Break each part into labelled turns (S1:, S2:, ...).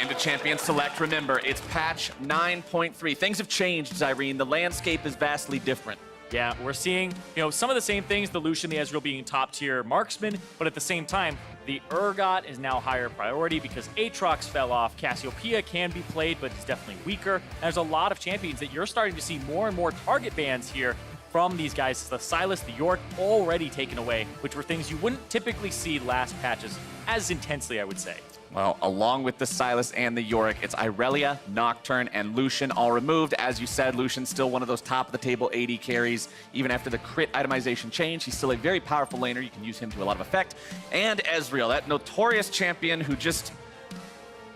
S1: into Champion Select. Remember, it's patch 9.3. Things have changed, Zyrene. The landscape is vastly different.
S2: Yeah, we're seeing, some of the same things, the Lucian, the Ezreal being top-tier marksman, but at the same time, the Urgot is now higher priority because Aatrox fell off. Cassiopeia can be played, but it's definitely weaker. And there's a lot of champions that you're starting to see more and more target bans here from these guys. The Sylas, the York, already taken away, which were things you wouldn't typically see last patches as intensely, I would say.
S1: Well, along with the Sylas and the Yorick, it's Irelia, Nocturne, and Lucian all removed. As you said, Lucian's still one of those top-of-the-table AD carries. Even after the crit itemization change, he's still a very powerful laner. You can use him to a lot of effect. And Ezreal, that notorious champion who just...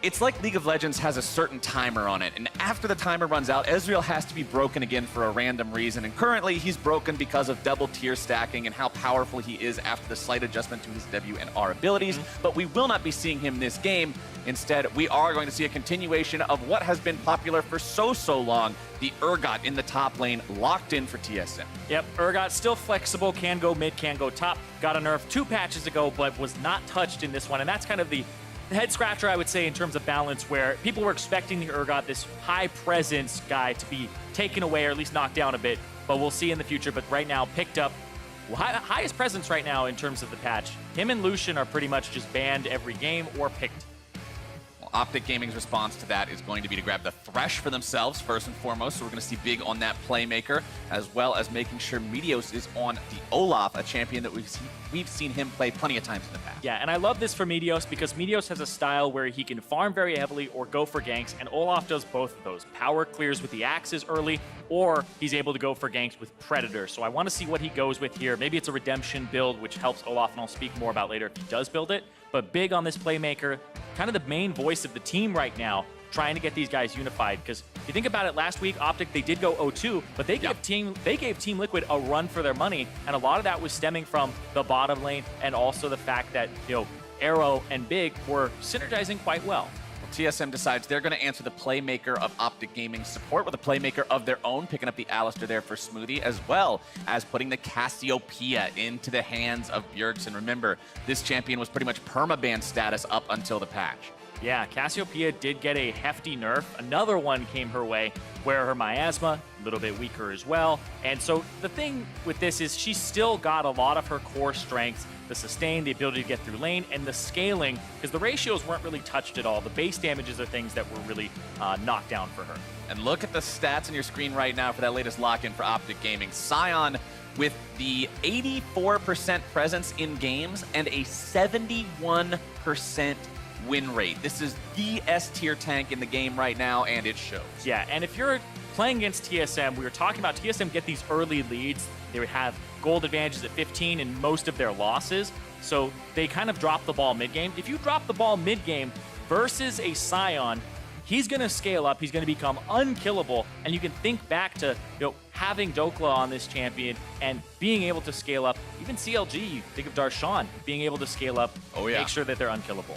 S1: It's like League of Legends has a certain timer on it, and after the timer runs out, Ezreal has to be broken again for a random reason, and currently he's broken because of double tier stacking and how powerful he is after the slight adjustment to his W and R abilities, but we will not be seeing him this game. Instead, we are going to see a continuation of what has been popular for so long, the Urgot in the top lane, locked in for TSM.
S2: Yep, Urgot still flexible, can go mid, can go top, got a nerf 2 patches ago, but was not touched in this one, and that's kind of the head scratcher, I would say, in terms of balance, where people were expecting the Urgot, this high presence guy, to be taken away or at least knocked down a bit, but we'll see in the future. But right now, picked up highest presence right now in terms of the patch. Him and Lucian are pretty much just banned every game or picked.
S1: OpTic Gaming's response to that is going to be to grab the Thresh for themselves, first and foremost. So we're going to see big on that playmaker, as well as making sure Meteos is on the Olaf, a champion that we've seen him play plenty of times in the past.
S2: Yeah, and I love this for Meteos because Meteos has a style where he can farm very heavily or go for ganks, and Olaf does both of those. Power clears with the axes early, or he's able to go for ganks with Predator. So I want to see what he goes with here. Maybe it's a redemption build, which helps Olaf, and I'll speak more about later if he does build it. But big on this playmaker, kind of the main voice of the team right now, trying to get these guys unified. Because if you think about it, last week, OpTic, they did go 0-2, but they gave Team Liquid a run for their money, and a lot of that was stemming from the bottom lane and also the fact that, Arrow and Big were synergizing quite well.
S1: TSM decides they're going to answer the playmaker of OpTic Gaming support with a playmaker of their own, picking up the Alistar there for Smoothie, as well as putting the Cassiopeia into the hands of Bjergsen. Remember, this champion was pretty much permaban status up until the patch.
S2: Yeah, Cassiopeia did get a hefty nerf. Another one came her way, where her miasma, a little bit weaker as well. And so the thing with this is she's still got a lot of her core strengths, the sustain, the ability to get through lane, and the scaling, because the ratios weren't really touched at all. The base damages are things that were really knocked down for her.
S1: And look at the stats on your screen right now for that latest lock-in for OpTic Gaming. Sion with the 84% presence in games and a 71% win rate. This is the S-tier tank in the game right now, and it shows.
S2: Yeah, and if you're playing against TSM, we were talking about TSM get these early leads. They would have gold advantages at 15 in most of their losses, so they kind of drop the ball mid-game. If you drop the ball mid-game versus a Sion, he's going to scale up, he's going to become unkillable, and you can think back to having Dokla on this champion and being able to scale up. Even CLG, think of Darshan, being able to scale up, make sure that they're unkillable.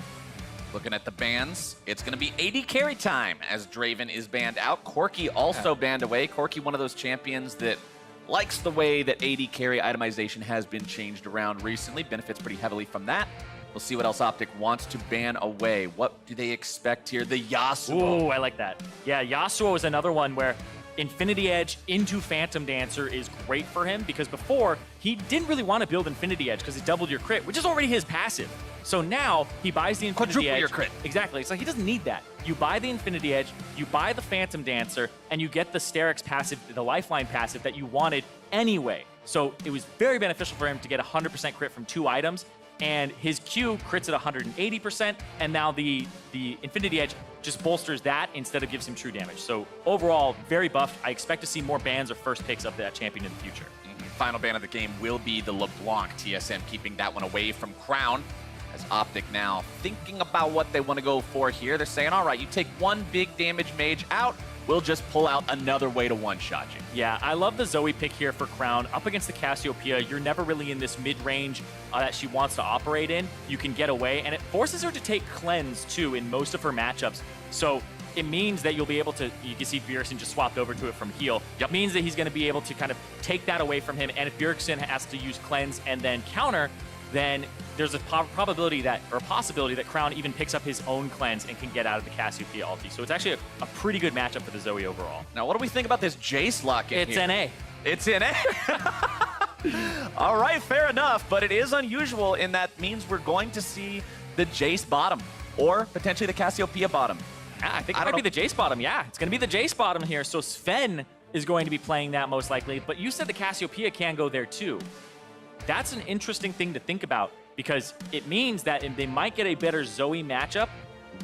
S1: Looking at the bans, it's going to be AD carry time as Draven is banned out. Corki also banned away. Corki, one of those champions that likes the way that AD carry itemization has been changed around recently, benefits pretty heavily from that. We'll see what else OpTic wants to ban away. What do they expect here? The Yasuo.
S2: Ooh, I like that. Yeah, Yasuo is another one where Infinity Edge into Phantom Dancer is great for him, because before, he didn't really want to build Infinity Edge because it doubled your crit, which is already his passive. So now, he buys the Infinity
S1: Quadruple
S2: Edge.
S1: your crit.
S2: Exactly. So he doesn't need that. You buy the Infinity Edge, you buy the Phantom Dancer, and you get the Sterix passive, the Lifeline passive that you wanted anyway. So it was very beneficial for him to get 100% crit from 2 items, and his Q crits at 180%, and now the Infinity Edge just bolsters that instead of gives him true damage. So overall, very buffed. I expect to see more bans or first picks of that champion in the future.
S1: Final ban of the game will be the LeBlanc. TSM keeping that one away from Crown. As OpTic now thinking about what they want to go for here. They're saying, all right, you take one big damage mage out, we'll just pull out another way to one-shot you.
S2: Yeah, I love the Zoe pick here for Crown. Up against the Cassiopeia, you're never really in this mid-range that she wants to operate in. You can get away, and it forces her to take Cleanse, too, in most of her matchups. So it means that you'll be able to, you can see Bjergsen just swapped over to it from heal. It means that he's going to be able to kind of take that away from him, and if Bjergsen has to use Cleanse and then counter, then there's a probability that, or a possibility that Crown even picks up his own cleanse and can get out of the Cassiopeia ulti. So it's actually a pretty good matchup for the Zoe overall.
S1: Now, what do we think about this Jace lock in here?
S2: It's NA.
S1: It's NA. All right, fair enough, but it is unusual in that means we're going to see the Jace bottom or potentially the Cassiopeia bottom.
S2: Yeah, I think it might be the Jace bottom. Yeah, it's going to be the Jace bottom here. So Sven is going to be playing that most likely, but you said the Cassiopeia can go there too. That's an interesting thing to think about because it means that they might get a better Zoe matchup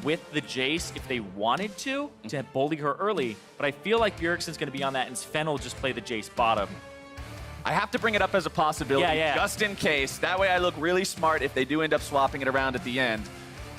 S2: with the Jace if they wanted to bully her early, but I feel like Bjergsen's going to be on that and Sven will just play the Jace bottom.
S1: I have to bring it up as a possibility just in case. That way I look really smart if they do end up swapping it around at the end.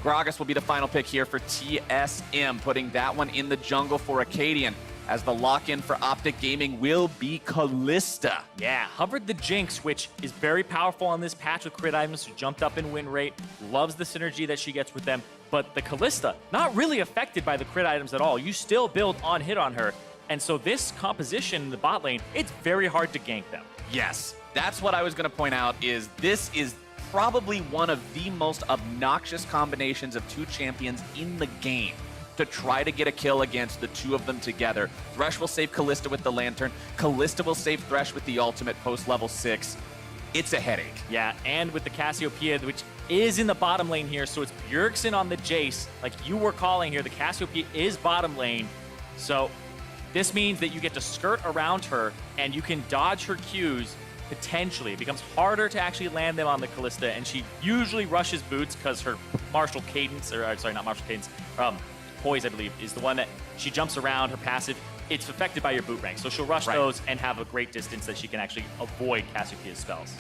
S1: Gragas will be the final pick here for TSM, putting that one in the jungle for Acadian, as the lock-in for OpTic Gaming will be Kalista.
S2: Yeah, hovered the Jinx, which is very powerful on this patch with crit items, who jumped up in win rate, loves the synergy that she gets with them, but the Kalista, not really affected by the crit items at all. You still build on hit on her, and so this composition in the bot lane, it's very hard to gank them.
S1: Yes, that's what I was going to point out, is this is probably one of the most obnoxious combinations of two champions in the game to try to get a kill against the two of them together. Thresh will save Kalista with the Lantern. Kalista will save Thresh with the ultimate post level 6. It's a headache.
S2: Yeah, and with the Cassiopeia, which is in the bottom lane here, so it's Bjergsen on the Jace, like you were calling here. The Cassiopeia is bottom lane, so this means that you get to skirt around her and you can dodge her Qs potentially. It becomes harder to actually land them on the Kalista, and she usually rushes boots because her martial cadence, or sorry, not martial cadence, poise, I believe, is the one that she jumps around, her passive. It's affected by your boot rank, so she'll rush those and have a great distance that she can actually avoid Cassiopeia's spells.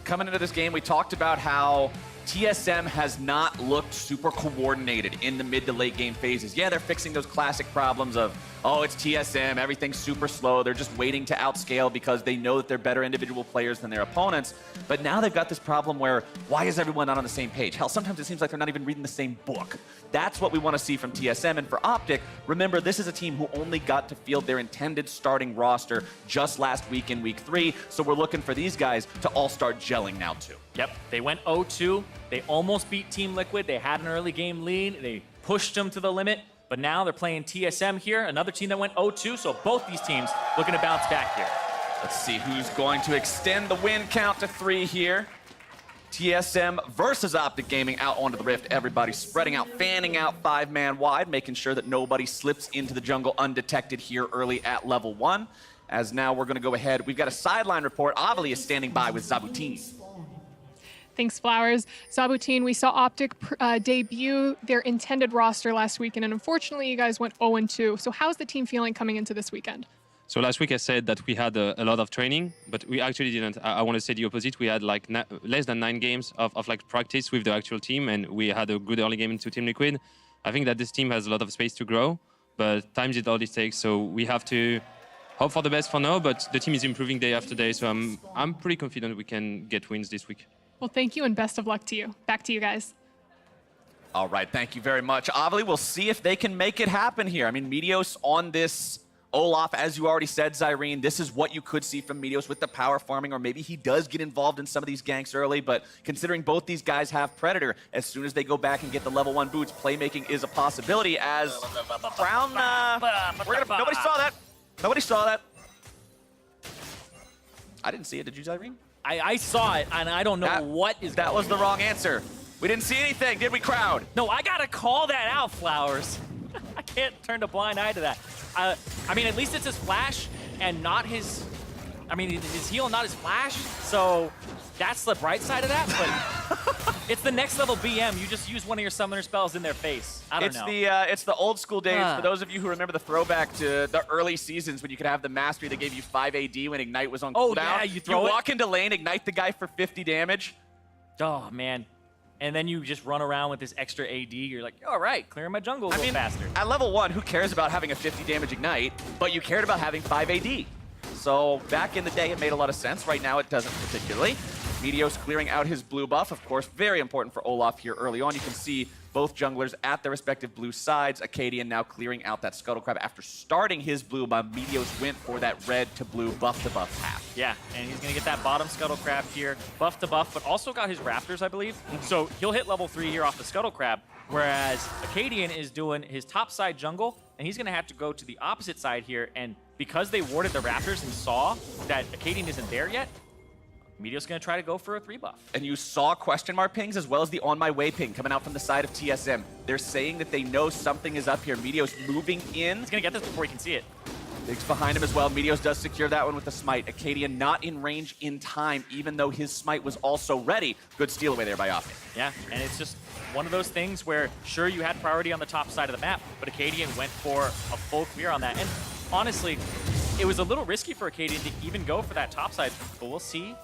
S1: Coming into this game, we talked about how TSM has not looked super coordinated in the mid to late game phases. Yeah, they're fixing those classic problems of, oh, it's TSM, everything's super slow. They're just waiting to outscale because they know that they're better individual players than their opponents. But now they've got this problem where, why is everyone not on the same page? Hell, sometimes it seems like they're not even reading the same book. That's what we want to see from TSM. And for OpTic, remember, this is a team who only got to field their intended starting roster just last week in week 3. So we're looking for these guys to all start gelling now too.
S2: Yep, they went 0-2. They almost beat Team Liquid. They had an early game lead. They pushed them to the limit. But now they're playing TSM here, another team that went 0-2. So both these teams looking to bounce back here.
S1: Let's see who's going to extend the win count to 3 here. TSM versus OpTic Gaming out onto the Rift. Everybody spreading out, fanning out 5-man wide, making sure that nobody slips into the jungle undetected here early at level 1. As now we're going to go ahead. We've got a sideline report. Avali is standing by with Zabutin.
S3: Thanks, Flowers. Zabutin, we saw OpTic debut their intended roster last weekend, and unfortunately, you guys went 0-2. So how's the team feeling coming into this weekend?
S4: So last week I said that we had a lot of training, but we actually didn't. I want to say the opposite. We had like less than 9 games of like practice with the actual team, and we had a good early game into Team Liquid. I think that this team has a lot of space to grow, but time is all it takes. So we have to hope for the best for now, but the team is improving day after day. So I'm pretty confident we can get wins this week.
S3: Well, thank you and best of luck to you. Back to you guys.
S1: All right, thank you very much. Avali, we'll see if they can make it happen here. I mean, Meteos on this Olaf, as you already said, Zyrene, this is what you could see from Meteos with the power farming, or maybe he does get involved in some of these ganks early, but considering both these guys have Predator, as soon as they go back and get the level 1 boots, playmaking is a possibility as Crown, nobody saw that. Nobody saw that. I didn't see it. Did you, Zyrene?
S2: I saw it, and I don't know what is
S1: that was the wrong answer. We didn't see anything, did we, crowd?
S2: No, I gotta call that out, Flowers. I can't turn a blind eye to that. I mean, at least it's his flash and not his... I mean, his heal, not his flash. So that's the bright side of that, but it's the next level BM. You just use one of your summoner spells in their face. I don't know.
S1: It's the old school days. For those of you who remember the throwback to the early seasons when you could have the mastery that gave you 5 AD when Ignite was on cooldown.
S2: Yeah, you
S1: walk into lane, ignite the guy for 50 damage.
S2: Oh, man. And then you just run around with this extra AD. You're like, all right, clearing my jungle a little faster.
S1: At level 1, who cares about having a 50 damage Ignite? But you cared about having 5 AD. So back in the day, it made a lot of sense. Right now, it doesn't particularly. Meteos clearing out his blue buff, of course, very important for Olaf here early on. You can see both junglers at their respective blue sides. Acadian now clearing out that Scuttle Crab after starting his blue buff. Meteos went for that red to blue buff to buff path.
S2: Yeah, and he's going to get that bottom Scuttle Crab here, buff to buff, but also got his Raptors, I believe. So he'll hit level 3 here off the Scuttle Crab, whereas Acadian is doing his top side jungle, and he's going to have to go to the opposite side here, and because they warded the Raptors and saw that Acadian isn't there yet, Meteos going to try to go for a 3 buff.
S1: And you saw question mark pings as well as the on my way ping coming out from the side of TSM. They're saying that they know something is up here. Meteos moving in.
S2: He's going to get this before he can see it.
S1: Big's behind him as well. Meteos does secure that one with the smite. Acadian not in range in time, even though his smite was also ready. Good steal away there by OpTic.
S2: Yeah, and it's just one of those things where, sure, you had priority on the top side of the map, but Acadian went for a full clear on that. And honestly, it was a little risky for Acadian to even go for that top side, but we'll see.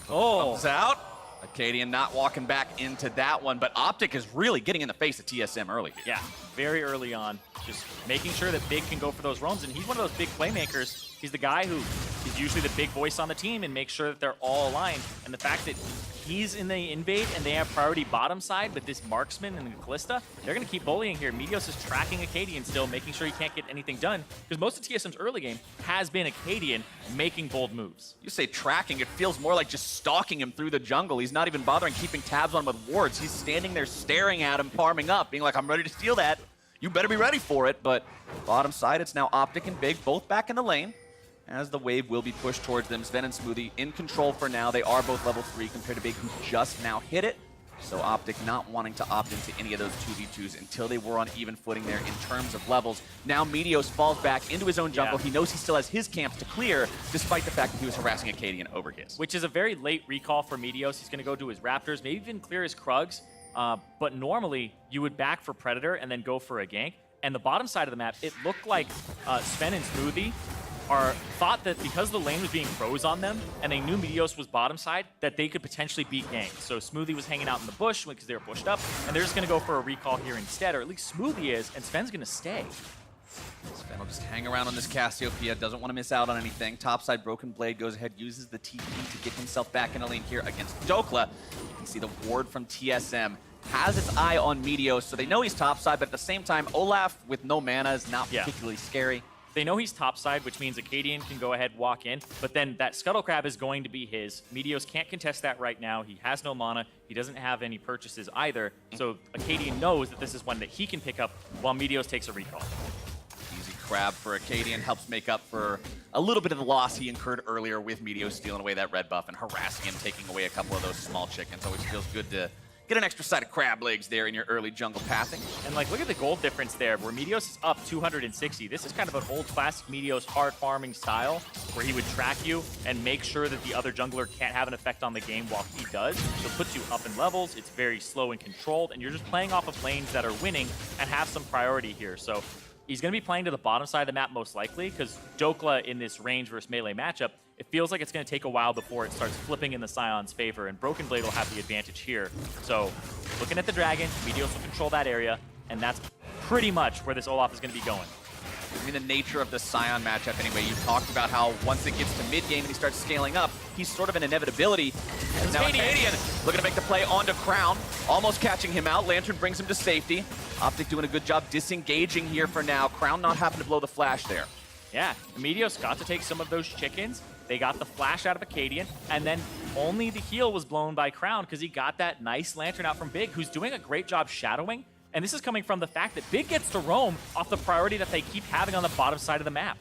S2: Oh,
S1: Comes out. Acadian not walking back into that one, but OpTic is really getting in the face of TSM early here.
S2: yeah, very early on. Just making sure that Big can go for those roams, and he's one of those big playmakers. He's the guy who is usually the big voice on the team and makes sure that they're all aligned. And the fact that he's in the invade and they have priority bottom side with this marksman and the Callista, they're going to keep bullying here. Meteos is tracking Acadian still, making sure he can't get anything done, because most of TSM's early game has been Acadian making bold moves.
S1: You say tracking, it feels more like just stalking him through the jungle. He's not even bothering keeping tabs on him with wards. He's standing there staring at him, farming up, being like, I'm ready to steal that. You better be ready for it. But bottom side, it's now OpTic and Big, both back in the lane, as the wave will be pushed towards them. Sven and Smoothie in control for now. They are both level 3 compared to Big, who just now hit it. So OpTic not wanting to opt into any of those 2v2s until they were on even footing there in terms of levels. Now Meteos falls back into his own jungle.
S2: Yeah.
S1: He knows he still has his camps to clear, despite the fact that he was harassing Acadian over his.
S2: Which is a very late recall for Meteos. He's going to go do his Raptors, maybe even clear his Krugs. But normally, you would back for Predator and then go for a gank. And the bottom side of the map, it looked like Sven and Smoothie thought that because the lane was being froze on them and they knew Meteos was bottom side, that they could potentially beat ganks. So Smoothie was hanging out in the bush because they were pushed up, and they're just going to go for a recall here instead, or at least Smoothie is, and Sven's going to stay.
S1: Sven will just hang around on this Cassiopeia, doesn't want to miss out on anything. Topside Broken Blade goes ahead, uses the TP to get himself back in a lane here against Dokla. You can see the ward from TSM has its eye on Meteos, so they know he's topside, but at the same time, Olaf with no mana is not particularly scary.
S2: They know he's topside, which means Acadian can go ahead, walk in, but then that Scuttle Crab is going to be his. Meteos can't contest that right now. He has no mana. He doesn't have any purchases either, so Acadian knows that this is one that he can pick up while Meteos takes a recall.
S1: Easy crab for Acadian, helps make up for a little bit of the loss he incurred earlier with Meteos stealing away that red buff and harassing him, taking away a couple of those small chickens. Always feels good to get an extra side of crab legs there in your early jungle pathing.
S2: And like, look at the gold difference there, where Meteos is up 260. This is kind of an old classic Meteos hard farming style, where he would track you and make sure that the other jungler can't have an effect on the game while he does. So it puts you up in levels, it's very slow and controlled, and you're just playing off of lanes that are winning and have some priority here. So he's going to be playing to the bottom side of the map most likely, because Dokla in this range versus melee matchup, it feels like it's going to take a while before it starts flipping in the Scion's favor, and Broken Blade will have the advantage here. So, looking at the Dragon, Meteos will control that area, and that's pretty much where this Olaf is going to be going.
S1: I mean, the nature of the Scion matchup anyway, you talked about how once it gets to mid-game and he starts scaling up, he's sort of an inevitability. And now Acadian looking to make the play onto Crown, almost catching him out. Lantern brings him to safety. OpTic doing a good job disengaging here for now. Crown not having to blow the flash there.
S2: Yeah, Meteos got to take some of those chickens. They got the flash out of Acadian, and then only the heal was blown by Crown because he got that nice Lantern out from Big, who's doing a great job shadowing. And this is coming from the fact that Big gets to roam off the priority that they keep having on the bottom side of the map.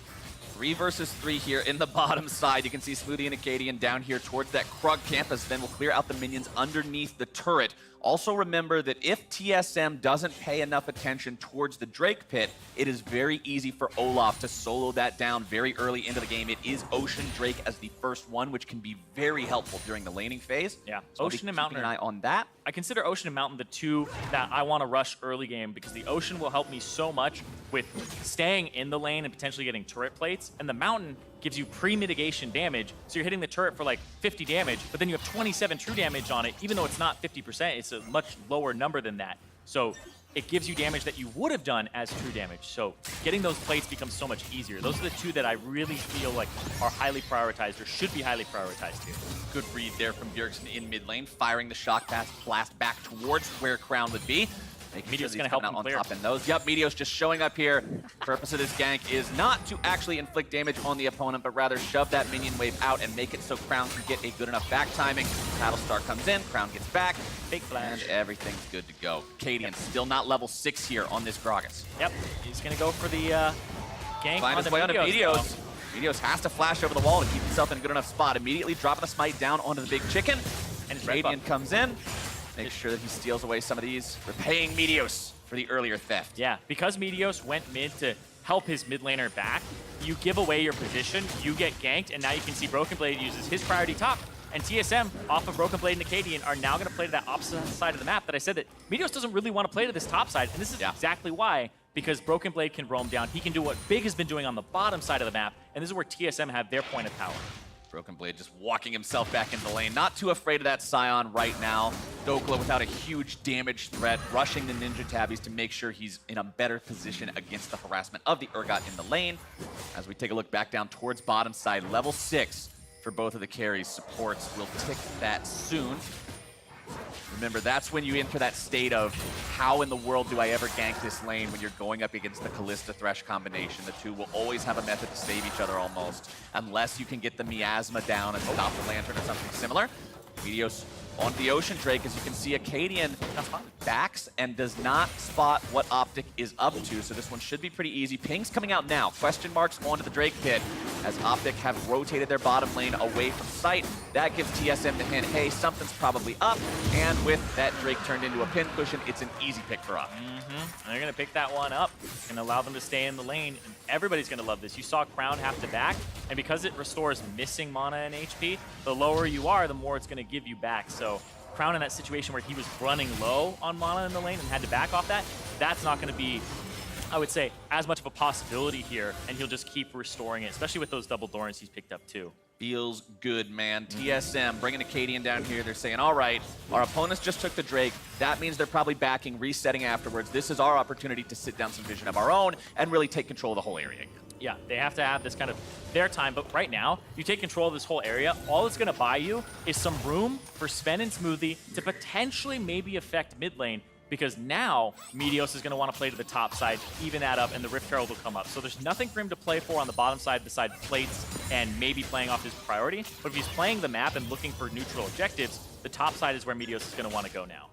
S1: 3 versus 3 here in the bottom side. You can see Smoothie and Acadian down here towards that Krug campus. Then we'll clear out the minions underneath the turret. Also remember that if TSM doesn't pay enough attention towards the Drake pit, it is very easy for Olaf to solo that down very early into the game. It is Ocean Drake as the first one, which can be very helpful during the laning phase.
S2: Yeah,
S1: so
S2: Ocean and Mountain.
S1: Keeping an eye on that.
S2: I consider Ocean and Mountain the two that I want to rush early game, because the Ocean will help me so much with staying in the lane and potentially getting turret plates, and the Mountain gives you pre-mitigation damage, so you're hitting the turret for like 50 damage, but then you have 27 true damage on it, even though it's not 50%, it's a much lower number than that. So it gives you damage that you would have done as true damage. So getting those plates becomes so much easier. Those are the two that I really feel like are highly prioritized or should be highly prioritized here.
S1: Good read there from Bjergsen in mid lane, firing the shock pass blast back towards where Crown would be.
S2: Meteos gonna help him
S1: on
S2: clear.
S1: top in those. Yep, Meteos just showing up here. Purpose of this gank is not to actually inflict damage on the opponent, but rather shove that minion wave out and make it so Crown can get a good enough back timing. Battlestar comes in, Crown gets back,
S2: Big flash.
S1: and everything's good to go. Cadian still not level 6 here on this Gragas.
S2: Yep, he's gonna go for the gank
S1: Find
S2: on
S1: his
S2: the
S1: way onto
S2: Meteos.
S1: Meteos. Meteos has to flash over the wall to keep himself in a good enough spot. Immediately dropping the smite down onto the big chicken.
S2: And his red buff.
S1: Cadian comes in, makes sure that he steals away some of these, repaying Meteos for the earlier theft.
S2: Yeah, because Meteos went mid to help his mid laner back, you give away your position, you get ganked, and now you can see Broken Blade uses his priority top, and TSM off of Broken Blade and Acadian are now going to play to that opposite side of the map that I said that Meteos doesn't really want to play to this top side, and this is exactly why, because Broken Blade can roam down. He can do what Big has been doing on the bottom side of the map, and this is where TSM have their point of power.
S1: Broken Blade just walking himself back into the lane. Not too afraid of that Scion right now. Dokla without a huge damage threat, rushing the Ninja Tabbies to make sure he's in a better position against the harassment of the Urgot in the lane. As we take a look back down towards bottom side, level 6 for both of the carries. Supports will tick that soon. Remember, that's when you enter that state of how in the world do I ever gank this lane when you're going up against the Callista Thresh combination. The two will always have a method to save each other almost, unless you can get the Miasma down and stop the Lantern or something similar. Meteos on the Ocean Drake, as you can see, Acadian backs and does not spot what OpTic is up to, so this one should be pretty easy. Ping's coming out now. Question marks onto the Drake pit as OpTic have rotated their bottom lane away from sight. That gives TSM the hint, hey, something's probably up, and with that Drake turned into a pin cushion, it's an easy pick for OpTic.
S2: They're going to pick that one up and allow them to stay in the lane. And everybody's going to love this. You saw Crown have to back, and because it restores missing mana and HP, the lower you are, the more it's going to give you back. So Crown in that situation where he was running low on mana in the lane and had to back off that, that's not going to be, I would say, as much of a possibility here, and he'll just keep restoring it, especially with those double Dorans he's picked up too.
S1: Feels good, man. TSM bringing Acadian down here. They're saying, all right, our opponents just took the Drake. That means they're probably backing, resetting afterwards. This is our opportunity to sit down some vision of our own and really take control of the whole area.
S2: Yeah, they have to have this kind of their time, but right now, you take control of this whole area, all it's going to buy you is some room for Sven and Smoothie to potentially maybe affect mid lane, because now Meteos is going to want to play to the top side, even that up, and the Rift Herald will come up. So there's nothing for him to play for on the bottom side besides plates and maybe playing off his priority. But if he's playing the map and looking for neutral objectives, the top side is where Meteos is going to want to go now.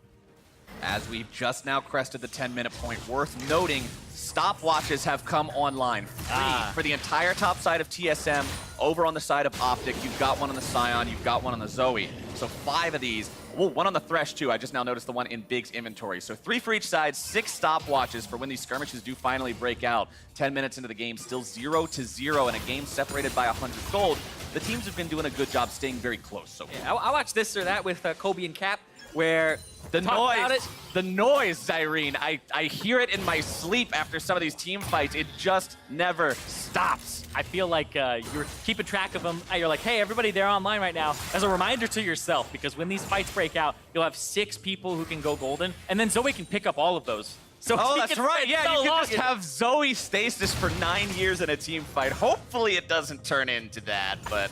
S1: As we've just now crested the 10-minute point, worth noting, stopwatches have come online free for the entire top side of TSM. Over on the side of OpTic, you've got one on the Scion, you've got one on the Zoe. So 5 of these. Oh, one on the Thresh too. I just now noticed the one in Big's inventory. So 3 for each side, 6 stopwatches for when these skirmishes do finally break out. 10 minutes into the game, still 0-0 in a game separated by 100 gold. The teams have been doing a good job staying very close so far.
S5: Yeah, I watched this or that with Kobe and Cap, where
S1: The noise, Zyrene. I hear it in my sleep after some of these team fights. It just never stops.
S2: I feel like you're keeping track of them. You're like, hey, everybody, they're online right now. As a reminder to yourself, because when these fights break out, you'll have 6 people who can go golden, and then Zoe can pick up all of those. So
S1: Oh,
S2: he
S1: that's
S2: can
S1: right.
S2: spend
S1: Yeah,
S2: so
S1: you
S2: long
S1: can just have Zoe stasis for 9 years in a team fight. Hopefully it doesn't turn into that, but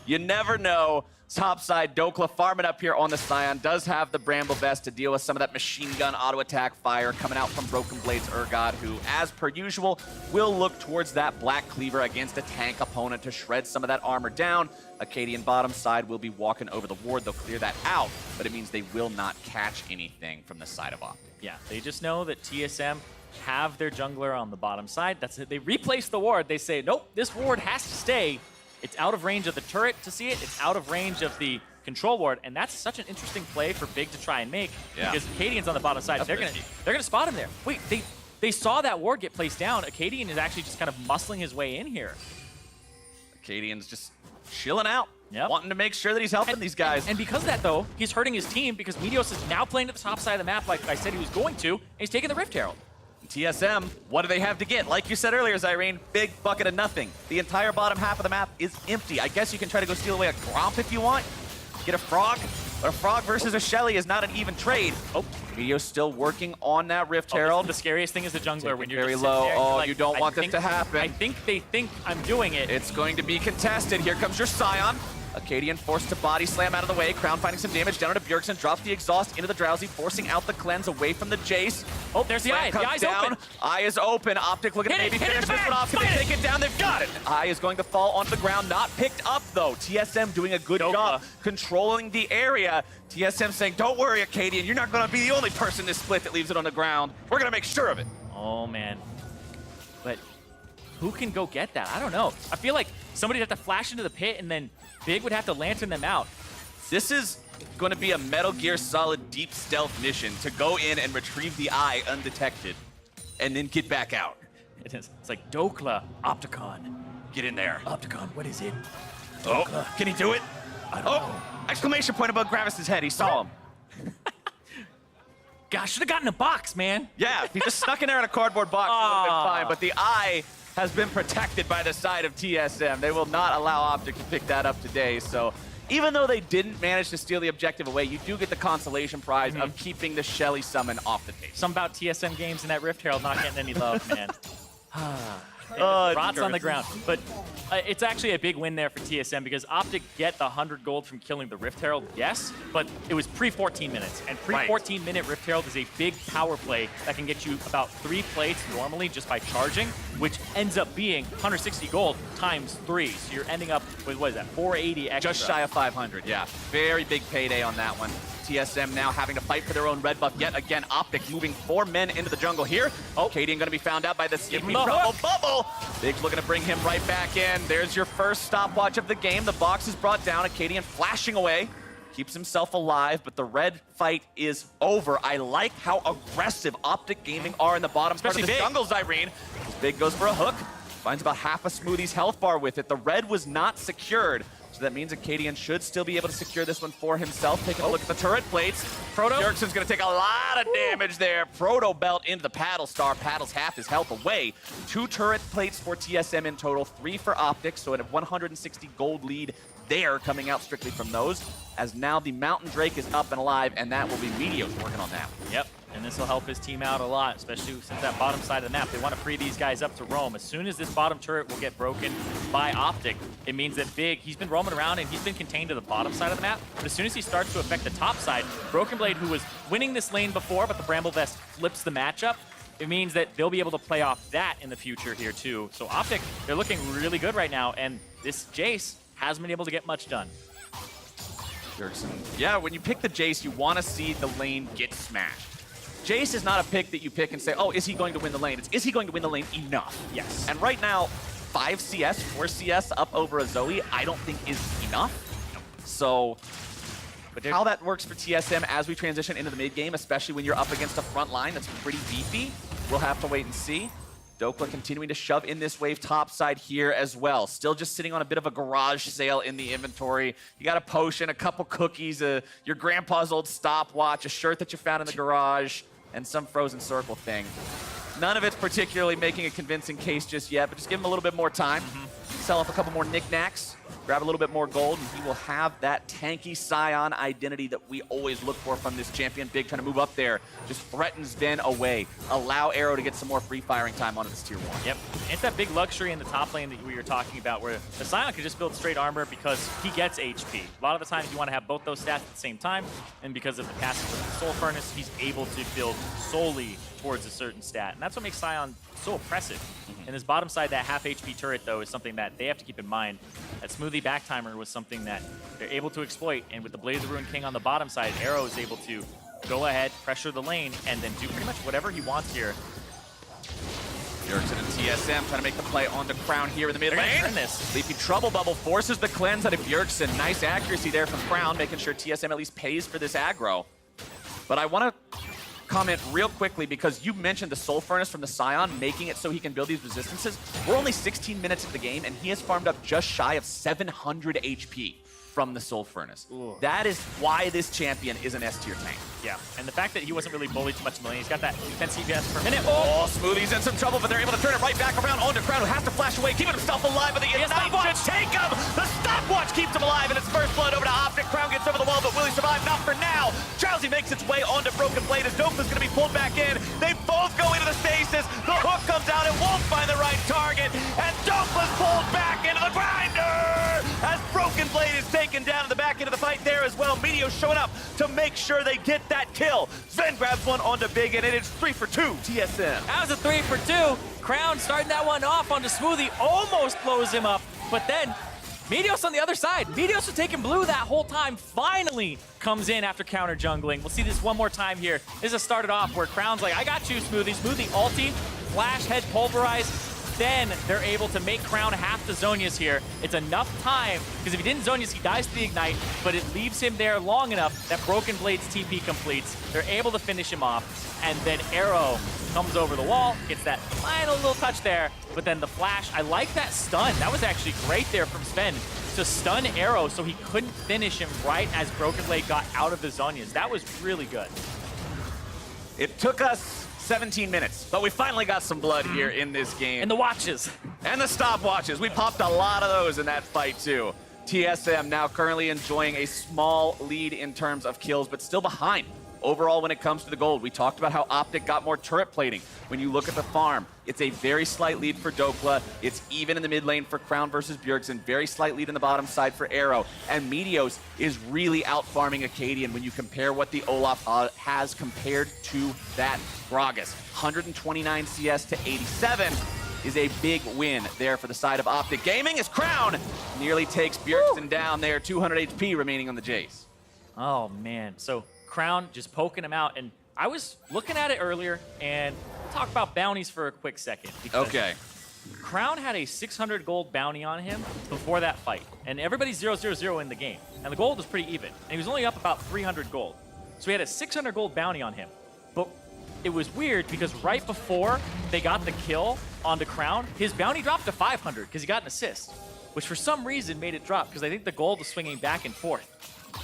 S1: you never know. Top side, Dokla farming up here on the Scion, does have the Bramble Vest to deal with some of that machine gun auto attack fire coming out from Broken Blade's Urgot, who, as per usual, will look towards that Black Cleaver against a tank opponent to shred some of that armor down. Acadian bottom side will be walking over the ward. They'll clear that out, but it means they will not catch anything from the side of OpTic.
S2: Yeah, they just know that TSM have their jungler on the bottom side. That's it. They replace the ward. They say, nope, this ward has to stay. It's out of range of the turret to see it. It's out of range of the control ward, and that's such an interesting play for Big to try and make, because Acadian's on the bottom side. They're gonna spot him there. Wait, they saw that ward get placed down. Acadian is actually just kind of muscling his way in here.
S1: Acadian's just chilling out,
S2: Yep.
S1: wanting to make sure that he's helping these guys.
S2: And because of that, though, he's hurting his team, because Meteos is now playing to the top side of the map like I said he was going to, and he's taking the Rift Herald.
S1: TSM, what do they have to get? Like you said earlier, Zyrene, big bucket of nothing. The entire bottom half of the map is empty. I guess you can try to go steal away a Gromp if you want. Get a Frog, but a Frog versus a Shelly is not an even trade. Oh, Meteo's still working on that Rift
S2: Oh,
S1: Herald.
S2: the scariest thing is the jungler when you're
S1: very
S2: just
S1: low.
S2: sitting there, and you're
S1: Oh,
S2: like,
S1: you don't want this to happen.
S2: I think they think I'm doing it.
S1: It's going to be contested. Here comes your Scion. Acadian forced to body slam out of the way. Crown finding some damage down to Bjergsen. Drops the exhaust into the Drowsy, forcing out the cleanse away from the Jace.
S2: Oh, there's the
S1: Slam
S2: eye. The
S1: comes
S2: eye's
S1: down.
S2: open.
S1: Eye is open. OpTic looking to
S2: Hit it,
S1: maybe
S2: hit it
S1: finish
S2: in the
S1: this one
S2: back.
S1: off. Can they
S2: Fight
S1: take it down? They've got it. Eye is going to fall onto the ground. Not picked up, though. TSM doing a good
S2: Dopa.
S1: job controlling the area. TSM saying, don't worry, Acadian. You're not going to be the only person this split that leaves it on the ground. We're going to make sure of it.
S2: Oh, man. But who can go get that? I don't know. I feel like somebody'd have to flash into the pit, and then Big would have to lantern them out.
S1: This is going to be a Metal Gear Solid deep stealth mission to go in and retrieve the eye undetected and then get back out.
S2: It is. It's like Dokla, Opticon.
S1: Get in there.
S2: Opticon, what is it?
S1: Oh, can he do it?
S2: I don't know.
S1: Exclamation point above Gravis' head. He saw him.
S2: Gosh, should have gotten a box, man.
S1: Yeah, if he just snuck in there in a cardboard box, it would have been fine. But the eye has been protected by the side of TSM. They will not allow OpTic to pick that up today. So even though they didn't manage to steal the objective away, you do get the consolation prize of keeping the Shelly summon off the table.
S2: Something about TSM games and that Rift Herald not getting any love, man.
S1: Oh,
S2: Rots on the ground. But it's actually a big win there for TSM because OpTic get the 100 gold from killing the Rift Herald, yes, but it was pre-14 minutes. And pre-14 minute Rift Herald is a big power play that can get you about 3 plates normally just by charging, which ends up being 160 gold times 3. So you're ending up with, what is that, 480 extra.
S1: Just shy of 500, yeah. Very big payday on that one. TSM now having to fight for their own red buff yet again. OpTic moving 4 men into the jungle here. Oh, Cadian going to be found out by the skippy trouble bubble. Big's looking to bring him right back in. There's your first stopwatch of the game. The box is brought down. Acadian flashing away. Keeps himself alive, but the red fight is over. I like how aggressive OpTic Gaming are in the bottom part of the jungle, Zyrene. Big goes for a hook. Finds about half a Smoothie's health bar with it. The red was not secured. So that means Acadian should still be able to secure this one for himself. Taking a look at the turret plates.
S2: Proto?
S1: Bjergsen's going to take a lot of damage there. Proto belt into the Paddle Star. Paddles half his health away. 2 turret plates for TSM in total, 3 for OpTic. So a 160 gold lead there coming out strictly from those. As now the Mountain Drake is up and alive, and that will be Meteos working on that.
S2: Yep, and this will help his team out a lot, especially since that bottom side of the map. They want to free these guys up to roam. As soon as this bottom turret will get broken by OpTic, it means that Big, he's been roaming around and he's been contained to the bottom side of the map. But as soon as he starts to affect the top side, Broken Blade, who was winning this lane before, but the Bramble Vest flips the matchup, it means that they'll be able to play off that in the future here too. So OpTic, they're looking really good right now, and this Jace hasn't been able to get much done.
S1: Bjergsen. Yeah, when you pick the Jace, you want to see the lane get smashed. Jace is not a pick that you pick and say, oh, is he going to win the lane? It's, is he going to win the lane enough?
S2: Yes.
S1: And right now, 5 CS, 4 CS up over a Zoe, I don't think is enough. So, but how that works for TSM as we transition into the mid game, especially when you're up against a front line that's pretty beefy, we'll have to wait and see. Dokla continuing to shove in this wave topside here as well. Still just sitting on a bit of a garage sale in the inventory. You got a potion, a couple cookies, your grandpa's old stopwatch, a shirt that you found in the garage, and some frozen circle thing. None of it's particularly making a convincing case just yet, but just give him a little bit more time. Sell off a couple more knickknacks, grab a little bit more gold, and he will have that tanky Scion identity that we always look for from this champion. Big trying to move up there, just threatens Ven away. Allow Arrow to get some more free firing time onto this tier 1.
S2: Yep, it's that big luxury in the top lane that we were talking about where the Scion can just build straight armor because he gets HP. A lot of the times you want to have both those stats at the same time, and because of the passive of the Soul Furnace, he's able to build solely towards a certain stat. And that's what makes Scion so oppressive. And this bottom side, that half HP turret, though, is something that they have to keep in mind. That Smoothie back timer was something that they're able to exploit. And with the Blade of the Ruined King on the bottom side, Arrow is able to go ahead, pressure the lane, and then do pretty much whatever he wants here.
S1: Bjergsen and TSM trying to make the play on the Crown here in the mid lane.
S2: Turn this.
S1: Sleepy Trouble Bubble forces the cleanse out of Bjergsen. Nice accuracy there from Crown, making sure TSM at least pays for this aggro. But I want to comment real quickly because you mentioned the Soul Furnace from the Scion, making it so he can build these resistances. We're only 16 minutes into the game, and he has farmed up just shy of 700 HP. from the Soul Furnace. That is why this champion is an S-tier tank.
S2: Yeah, and the fact that he wasn't really bullied too much in the lane, he's got that 10 CPS per minute.
S1: Oh, Smoothie's in some trouble, but they're able to turn it right back around onto Crown, who has to flash away, keeping himself alive, but the Ignite should take him! The stopwatch keeps him alive, and it's first blood over to OpTic. Crown gets over the wall, but will he survive? Not for now! Drowsy makes its way onto Broken Blade as Dopla's gonna be pulled back in. They both go into the stasis. The hook comes out and won't find the right target, and Dopla's pulled back into the grinder! As Broken Blade is taken down in the back end of the fight there as well. Meteo's showing up to make sure they get that kill. Sven grabs one onto Big, and it is 3 for 2 TSM.
S5: That was a 3 for 2. Crown starting that one off onto Smoothie, almost blows him up, but then Meteos on the other side. Meteos was taking blue that whole time, finally comes in after counter jungling. We'll see this one more time here. This has started off where Crown's like, I got you, Smoothie. Smoothie ulti, flash head pulverize. Then they're able to make Crown half the Zhonya's here. It's enough time, because if he didn't Zhonya's, he dies to the Ignite, but it leaves him there long enough that Broken Blade's TP completes. They're able to finish him off, and then Arrow comes over the wall, gets that final little touch there, but then the flash, I like that stun. That was actually great there from Sven to stun Arrow so he couldn't finish him right as Broken Blade got out of the Zhonya's. That was really good.
S1: It took us 17 minutes, but we finally got some blood here in this game.
S2: And the watches.
S1: And the stopwatches. We popped a lot of those in that fight too. TSM now currently enjoying a small lead in terms of kills, but still behind. Overall, when it comes to the gold, we talked about how OpTic got more turret plating. When you look at the farm, it's a very slight lead for Dokla. It's even in the mid lane for Crown versus Bjergsen. Very slight lead in the bottom side for Arrow. And Meteos is really out-farming Acadian when you compare what the Olaf has compared to that Gragas. 129 CS to 87 is a big win there for the side of OpTic Gaming as Crown nearly takes Bjergsen down there. 200 HP remaining on the Jace.
S2: Oh, man. So Crown just poking him out. And I was looking at it earlier, and we'll talk about bounties for a quick second.
S1: Okay.
S2: Crown had a 600 gold bounty on him before that fight. And everybody's 0-0-0 in the game. And the gold was pretty even. And he was only up about 300 gold. So he had a 600 gold bounty on him. But it was weird because right before they got the kill onto Crown, his bounty dropped to 500 because he got an assist, which for some reason made it drop because I think the gold was swinging back and forth.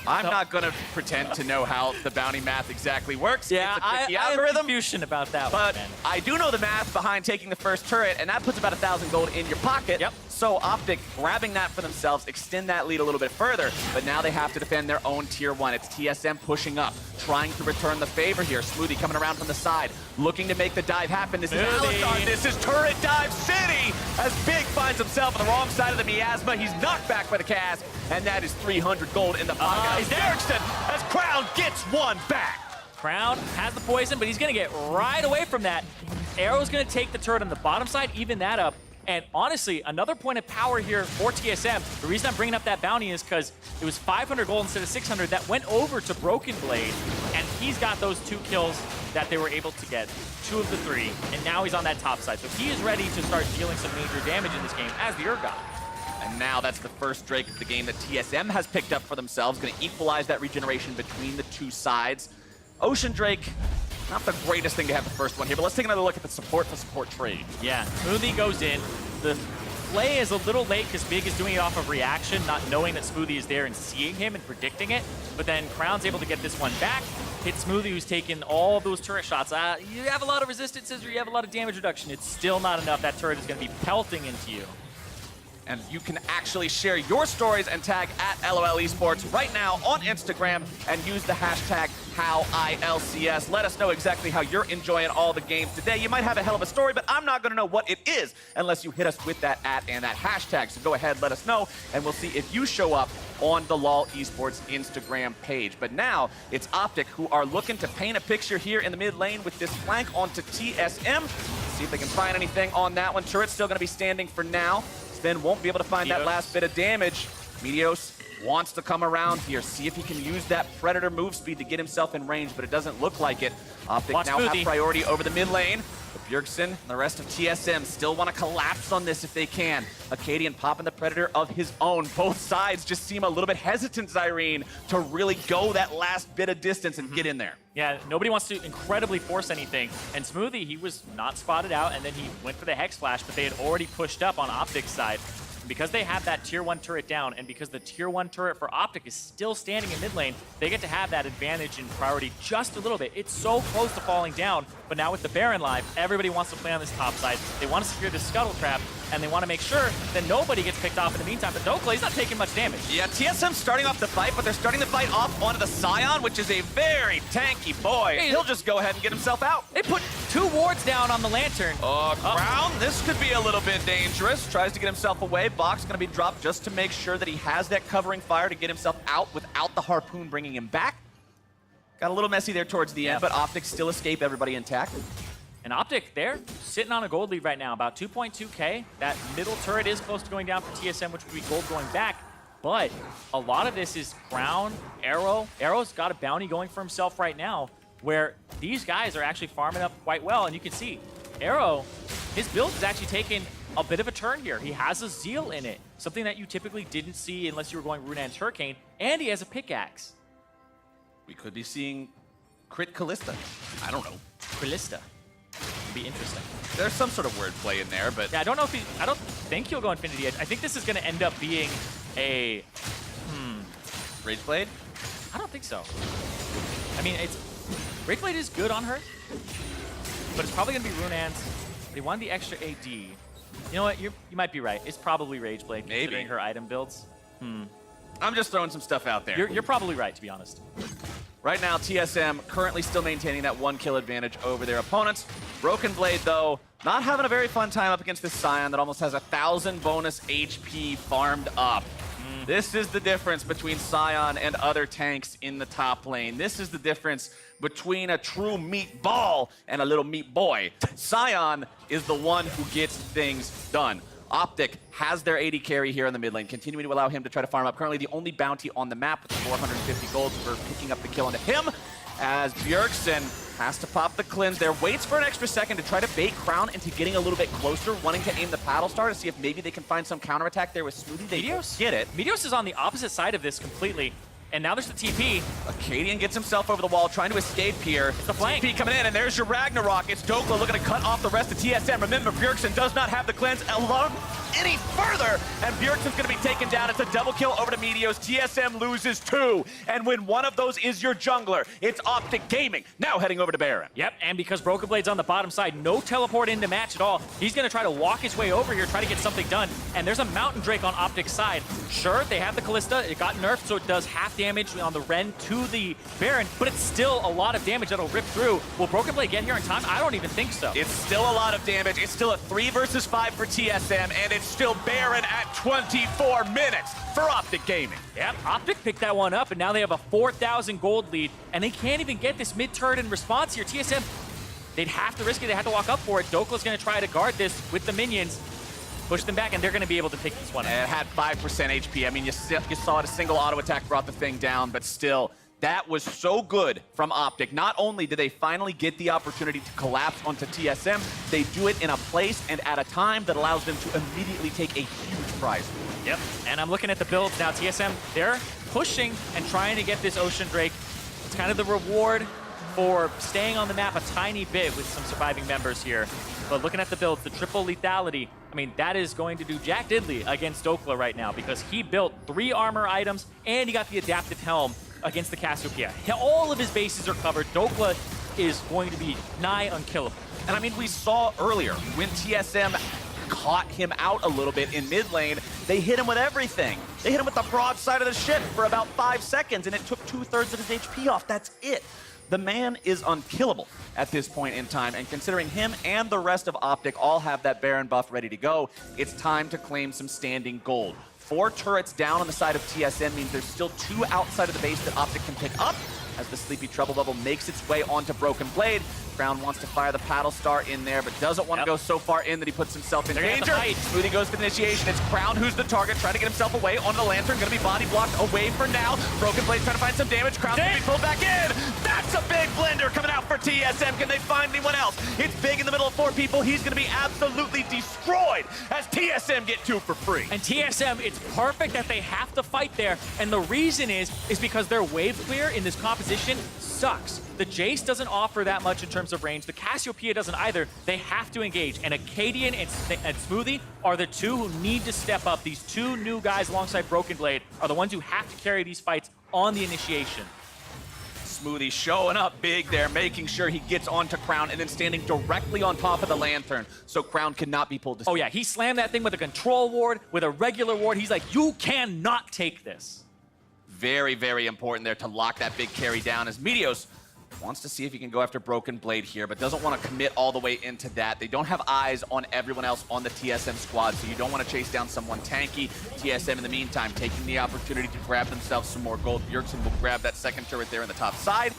S1: I'm not going to pretend to know how the bounty math exactly works.
S2: Yeah,
S1: it's a tricky
S2: I have
S1: algorithm.
S2: confusion about that
S1: But
S2: one, man.
S1: I do know the math behind taking the first turret, and that puts about 1,000 gold in your pocket.
S2: Yep.
S1: So OpTic grabbing that for themselves, extend that lead a little bit further, but now they have to defend their own tier 1. It's TSM pushing up, trying to return the favor here. Smoothie coming around from the side, looking to make the dive happen. This is Alistar. This is Turret Dive City as Big finds himself on the wrong side of the miasma. He's knocked back by the cast, and that is 300 gold in the pocket of Bjergsen as Crown gets one back.
S2: Crown has the poison, but he's going to get right away from that. Arrow's going to take the turret on the bottom side, even that up. And honestly, another point of power here for TSM. The reason I'm bringing up that bounty is because it was 500 gold instead of 600 that went over to Broken Blade, and he's got those 2 kills that they were able to get, 2 of the 3, and now he's on that top side. So he is ready to start dealing some major damage in this game as the Urgot.
S1: And now that's the first Drake of the game that TSM has picked up for themselves, going to equalize that regeneration between the two sides. Ocean Drake, not the greatest thing to have the first one here, but let's take another look at the support for support trade.
S2: Yeah, Smoothie goes in. The play is a little late because Big is doing it off of reaction, not knowing that Smoothie is there and seeing him and predicting it. But then Crown's able to get this one back, hit Smoothie, who's taken all of those turret shots. You have a lot of resistances or you have a lot of damage reduction. It's still not enough. That turret is going to be pelting into you.
S1: And you can actually share your stories and tag at LOL Esports right now on Instagram and use the hashtag HowILCS. Let us know exactly how you're enjoying all the games today. You might have a hell of a story, but I'm not going to know what it is unless you hit us with that @ and that hashtag. So go ahead, let us know, and we'll see if you show up on the LOL Esports Instagram page. But now it's OpTic who are looking to paint a picture here in the mid lane with this flank onto TSM. See if they can find anything on that one. Turret's still going to be standing for now. Sven won't be able to find that last bit of damage. Meteos wants to come around here, see if he can use that Predator move speed to get himself in range, but it doesn't look like it. OpTic now have priority over the mid lane, but Bjergsen and the rest of TSM still want to collapse on this if they can. Acadian popping the Predator of his own. Both sides just seem a little bit hesitant, Zyrene, to really go that last bit of distance and get in there.
S2: Yeah, nobody wants to incredibly force anything. And Smoothie, he was not spotted out, and then he went for the Hex Flash, but they had already pushed up on OpTic's side. And because they have that tier 1 turret down, and because the tier 1 turret for OpTic is still standing in mid lane, they get to have that advantage in priority just a little bit. It's so close to falling down, but now with the Baron live, everybody wants to play on this top side. They want to secure this scuttle trap, and they want to make sure that nobody gets picked off in the meantime. But Dokla, he's not taking much damage.
S1: Yeah, TSM starting off the fight, but they're starting the fight off onto the Scion, which is a very tanky boy.
S2: Hey,
S1: He'll just go ahead and get himself out.
S2: They put 2 wards down on the Lantern.
S1: Crown, this could be a little bit dangerous. Tries to get himself away. Bach's going to be dropped just to make sure that he has that covering fire to get himself out without the harpoon bringing him back. Got a little messy there towards the end, but OpTic still escape everybody intact.
S2: And OpTic, they're sitting on a gold lead right now, about 2.2k. That middle turret is close to going down for TSM, which would be gold going back. But a lot of this is Crown, Arrow. Arrow's got a bounty going for himself right now, where these guys are actually farming up quite well. And you can see, Arrow, his build is actually taking a bit of a turn here. He has a Zeal in it, something that you typically didn't see unless you were going Runaan's Hurricane, and he has a pickaxe.
S1: We could be seeing Crit Callista. I don't know.
S2: Ballista. Be interesting.
S1: There's some sort of wordplay in there, but
S2: Yeah, I don't know if I don't think he'll go Infinity Edge. I think this is going to end up being a...
S1: Rageblade?
S2: I don't think so. I mean, Rageblade is good on her, but it's probably going to be Runaan's. They wanted the extra AD. You know what? You might be right. It's probably Rageblade,
S1: Maybe.
S2: considering her item builds.
S1: I'm just throwing some stuff out there.
S2: You're probably right, to be honest.
S1: Right now, TSM currently still maintaining that 1 kill advantage over their opponents. Broken Blade, though, not having a very fun time up against this Scion that almost has 1,000 bonus HP farmed up. This is the difference between Scion and other tanks in the top lane. This is the difference between a true meatball and a little meat boy. Scion is the one who gets things done. OpTic has their AD carry here in the mid lane, continuing to allow him to try to farm up. Currently the only bounty on the map with 450 gold for picking up the kill onto him, as Bjergsen has to pop the cleanse there, waits for an extra second to try to bait Crown into getting a little bit closer, wanting to aim the paddle star to see if maybe they can find some counterattack there with Smoothie. They get it.
S2: Meteos is on the opposite side of this completely, and now there's the TP.
S1: Acadian gets himself over the wall, trying to escape here.
S2: The flank.
S1: TP coming in, and there's your Ragnarok. It's Dokla looking to cut off the rest of TSM. Remember, Bjergsen does not have the cleanse along any further, and Bjergsen's going to be taken down. It's a double kill over to Meteos. TSM loses 2, and when one of those is your jungler, it's OpTic Gaming. Now heading over to Baron.
S2: Yep, and because Broken Blade's on the bottom side, no teleport into match at all. He's going to try to walk his way over here, try to get something done. And there's a Mountain Drake on OpTic's side. Sure, they have the Callista. It got nerfed, so it does half damage on the Ren to the Baron, but it's still a lot of damage that'll rip through. Will Broken Blade get here in time? I don't even think so.
S1: It's still a lot of damage. It's still a 3 versus 5 for TSM, and it's still Baron at 24 minutes for OpTic Gaming.
S2: Yep, OpTic picked that one up, and now they have a 4,000 gold lead, and they can't even get this mid-turret in response here. TSM, they'd have to risk it. They have to walk up for it. Dokla's going to try to guard this with the minions, push them back, and they're going to be able to pick this one up.
S1: It had 5% HP. I mean, you saw it, a single auto attack brought the thing down, but still, that was so good from OpTic. Not only did they finally get the opportunity to collapse onto TSM, they do it in a place and at a time that allows them to immediately take a huge prize.
S2: Yep, and I'm looking at the builds now. TSM, they're pushing and trying to get this Ocean Drake. It's kind of the reward for staying on the map a tiny bit with some surviving members here. But looking at the builds, the triple lethality, I mean, that is going to do Jack Diddley against Dokla right now, because he built 3 armor items and he got the adaptive helm against the Cassiopeia. All of his bases are covered. Dokla is going to be nigh unkillable.
S1: And I mean, we saw earlier when TSM caught him out a little bit in mid lane, they hit him with everything. They hit him with the broadside of the ship for about 5 seconds, and it took 2/3 of his HP off. That's it. The man is unkillable at this point in time, and considering him and the rest of OpTic all have that Baron buff ready to go, it's time to claim some standing gold. 4 turrets down on the side of TSM means there's still 2 outside of the base that OpTic can pick up as the Sleepy Trouble Bubble makes its way onto Broken Blade. Crown wants to fire the paddle star in there, but doesn't want to go so far in that he puts himself in danger. Smoothie goes for the initiation. It's Crown who's the target, trying to get himself away onto the Lantern. Going to be body blocked away for now. Broken Blade trying to find some damage. Crown's going to be pulled back in. That's a big blender coming out for TSM. Can they find anyone else? It's big in the middle of 4 people. He's going to be absolutely destroyed as TSM get 2 for free.
S2: And TSM, it's perfect that they have to fight there. And the reason is because their wave clear in this composition sucks. The Jace doesn't offer that much in terms of range. The Cassiopeia doesn't either. They have to engage. And Acadian and Smoothie are the two who need to step up. These two new guys alongside Broken Blade are the ones who have to carry these fights on the initiation.
S1: Smoothie showing up big there, making sure he gets onto Crown and then standing directly on top of the Lantern so Crown cannot be pulled to
S2: Oh yeah, he slammed that thing with a control ward, with a regular ward. He's like, you cannot take this.
S1: Very, very important there to lock that big carry down as Meteos wants to see if he can go after Broken Blade here, but doesn't want to commit all the way into that. They don't have eyes on everyone else on the TSM squad, so you don't want to chase down someone tanky. TSM, in the meantime, taking the opportunity to grab themselves some more gold. Bjergsen will grab that second turret there in the top side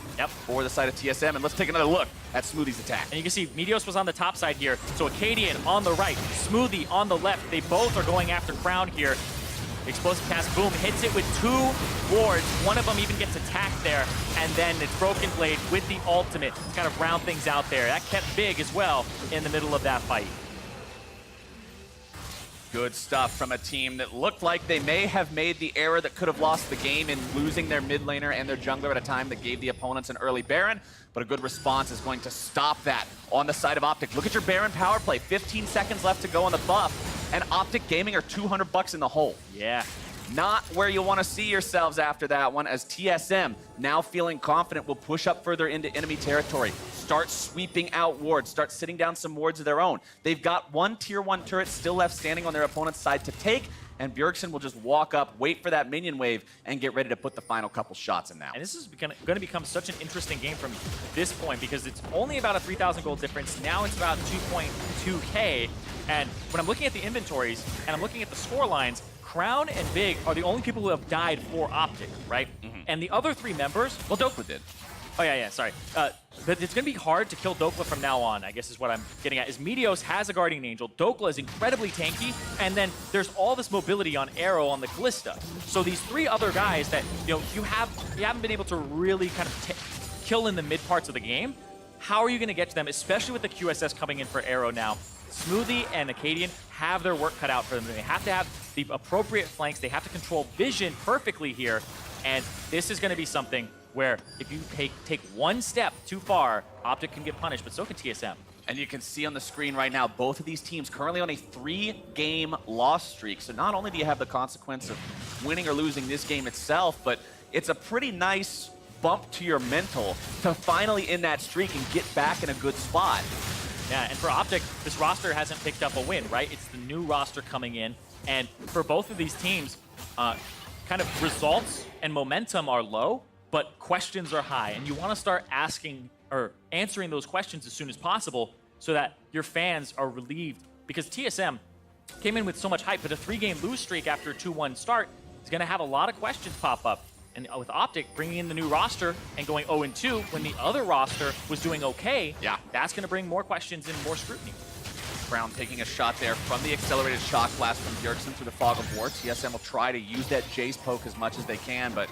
S1: for the side of TSM, and let's take another look at Smoothie's attack.
S2: And you can see Meteos was on the top side here, so Acadian on the right, Smoothie on the left. They both are going after Crown here. Explosive cast, boom, hits it with 2 wards. One of them even gets attacked there, and then it's Broken Blade with the ultimate to kind of round things out there. That kept big as well in the middle of that fight.
S1: Good stuff from a team that looked like they may have made the error that could have lost the game in losing their mid laner and their jungler at a time that gave the opponents an early Baron, but a good response is going to stop that on the side of OpTic. Look at your Baron power play, 15 seconds left to go on the buff, and OpTic Gaming are $200 in the hole.
S2: Yeah.
S1: Not where you want to see yourselves after that one, as TSM, now feeling confident, will push up further into enemy territory, start sweeping out wards, start sitting down some wards of their own. They've got one tier 1 turret still left standing on their opponent's side to take, and Bjergsen will just walk up, wait for that minion wave, and get ready to put the final couple shots in that.
S2: And this is going to become such an interesting game from this point, because it's only about a 3,000 gold difference. Now it's about 2.2k. And when I'm looking at the inventories and I'm looking at the score lines, Crown and Big are the only people who have died for OpTic, right? And the other 3 members,
S1: Well, Dokla did.
S2: oh yeah, sorry. But it's going to be hard to kill Dokla from now on, I guess is what I'm getting at, is Meteos has a Guardian Angel, Dokla is incredibly tanky, and then there's all this mobility on Arrow on the Callista. So these 3 other guys that, you know, you haven't been able to really kind of kill in the mid parts of the game. How are you going to get to them, especially with the QSS coming in for Arrow now? Smoothie and Acadian have their work cut out for them. They have to have the appropriate flanks. They have to control vision perfectly here. And this is going to be something where if you take one step too far, OpTic can get punished, but so can TSM.
S1: And you can see on the screen right now, both of these teams currently on a 3-game loss streak. So not only do you have the consequence of winning or losing this game itself, but it's a pretty nice bump to your mental to finally end that streak and get back in a good spot.
S2: Yeah, and for OpTic, this roster hasn't picked up a win, right? It's the new roster coming in, and for both of these teams, kind of results and momentum are low, but questions are high, and you want to start asking or answering those questions as soon as possible so that your fans are relieved, because TSM came in with so much hype, but a 3-game lose streak after a 2-1 start is going to have a lot of questions pop up. And with OpTic bringing in the new roster and going 0-2 when the other roster was doing okay, that's going to bring more questions and more scrutiny.
S1: Crown taking a shot there from the accelerated shock blast from Bjergsen through the fog of war. TSM will try to use that Jace poke as much as they can, but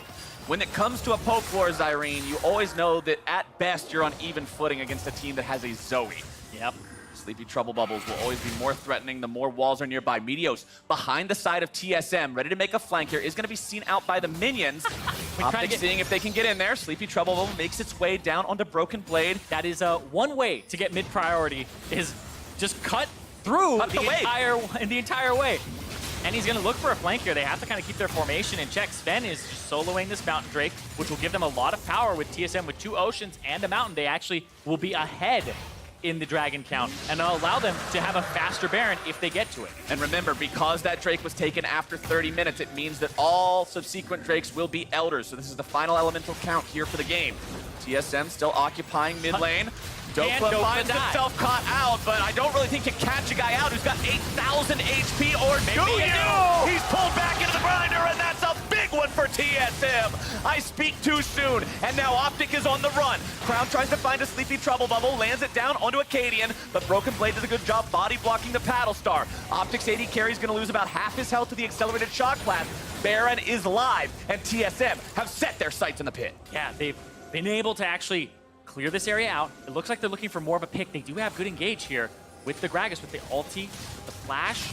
S1: when it comes to a poke war, Zyrene, you always know that at best you're on even footing against a team that has a Zoe.
S2: Yep.
S1: Sleepy Trouble Bubbles will always be more threatening the more walls are nearby. Meteos behind the side of TSM, ready to make a flank here, is going to be seen out by the minions. OpTic seeing if they can get in there. Sleepy Trouble Bubble makes its way down onto Broken Blade.
S2: That is one way to get mid priority, is just cut through the entire way. And he's going to look for a flank here. They have to kind of keep their formation in check. Sven is just soloing this Mountain Drake, which will give them a lot of power with TSM. With 2 Oceans and a Mountain, they actually will be ahead in the Dragon count, and it'll allow them to have a faster Baron if they get to it.
S1: And remember, because that Drake was taken after 30 minutes, it means that all subsequent Drakes will be Elders. So this is the final elemental count here for the game. TSM still occupying mid lane. Dokla finds himself caught out, but I don't really think you catch a guy out who's got 8,000 HP, or do you? He's pulled back into the grinder, and that's a big one for TSM. I speak too soon, and now OpTic is on the run. Crown tries to find a Sleepy Trouble Bubble, lands it down onto Acadian, but Broken Blade does a good job body blocking the Paddle Star. OpTic's AD carry is going to lose about half his health to the accelerated shock blast. Baron is live, and TSM have set their sights in the pit.
S2: Yeah, they've been able to actually clear this area out. It looks like they're looking for more of a pick. They do have good engage here with the Gragas, with the ulti, with the flash.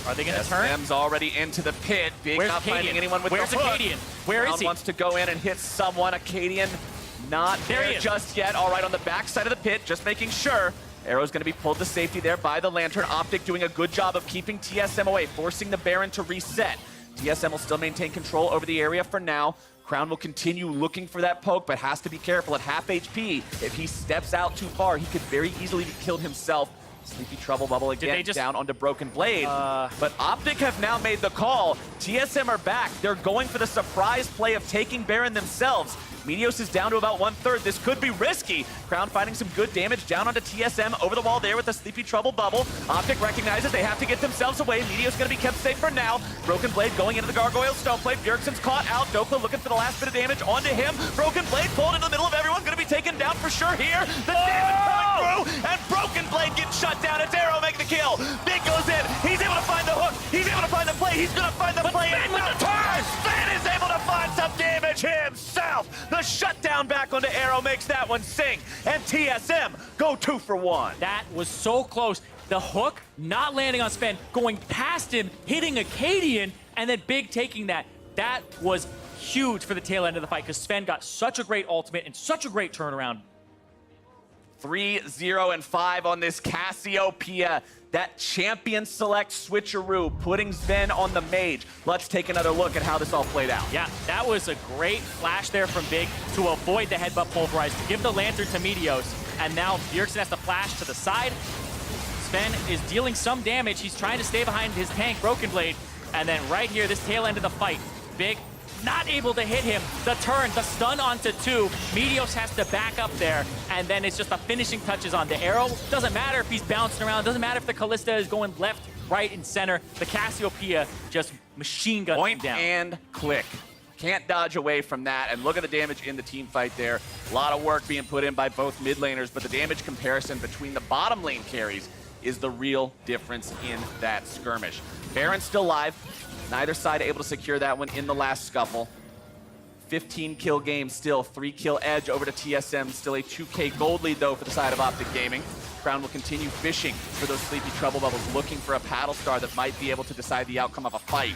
S2: Are they going to turn?
S1: TSM's already into the pit. Big
S2: Where's
S1: not
S2: Acadian?
S1: finding anyone with
S2: Where's
S1: the hook.
S2: Acadian? Where is he?
S1: Wants to go in and hit someone. Acadian Not
S5: There he
S1: there
S5: is.
S1: just yet. All right, on the back side of the pit, just making sure. Arrow's going to be pulled to safety there by the Lantern. OpTic doing a good job of keeping TSM away, forcing the Baron to reset. TSM will still maintain control over the area for now. Crown will continue looking for that poke, but has to be careful at half HP. If he steps out too far, he could very easily be killed himself. Sleepy Trouble Bubble again down onto Broken Blade. But OpTic have now made the call. TSM are back. They're going for the surprise play of taking Baron themselves. Meteos is down to about 1/3. This could be risky. Crown finding some good damage down onto TSM over the wall there with the Sleepy Trouble Bubble. OpTic recognizes they have to get themselves away. Meteos going to be kept safe for now. Broken Blade going into the Gargoyle Stoneplate. Bjergsen's caught out. Dokla looking for the last bit of damage onto him. Broken Blade pulled into the middle of everyone. Going to be taken down for sure here. The damage coming through, and Broken Blade gets shut down. It's Arrow make the kill. Big goes in. He's able to find the hook. He's able to find the play. He's going to find the play.
S5: Sven with the turn!
S1: Sven is able to find some damage himself. The shutdown back onto Arrow makes that one sing. And TSM go 2 for 1.
S5: That was so close. The hook not landing on Sven, going past him, hitting Acadian, and then Big taking that. That was huge for the tail end of the fight because Sven got such a great ultimate and such a great turnaround.
S1: 3-0-5 on this Cassiopeia. That champion select switcheroo, putting Sven on the mage. Let's take another look at how this all played out.
S5: Yeah, that was a great flash there from Big to avoid the headbutt pulverize, to give the Lantern to Meteos. And now Bjergsen has to flash to the side. Sven is dealing some damage. He's trying to stay behind his tank, Broken Blade. And then right here, this tail end of the fight, Big not able to hit him. The turn, the stun onto 2. Meteos has to back up there, and then it's just the finishing touches on the Arrow. Doesn't matter if he's bouncing around. Doesn't matter if the Callista is going left, right, and center. The Cassiopeia just machine guns him
S1: Point
S5: down.
S1: and click. Can't dodge away from that. And look at the damage in the team fight there. A lot of work being put in by both mid laners, but the damage comparison between the bottom lane carries is the real difference in that skirmish. Baron's still live. Neither side able to secure that one in the last scuffle. 15 kill game still, 3 kill edge over to TSM. Still a 2K gold lead though for the side of OpTic Gaming. Crown will continue fishing for those Sleepy Trouble Bubbles, looking for a paddle star that might be able to decide the outcome of a fight.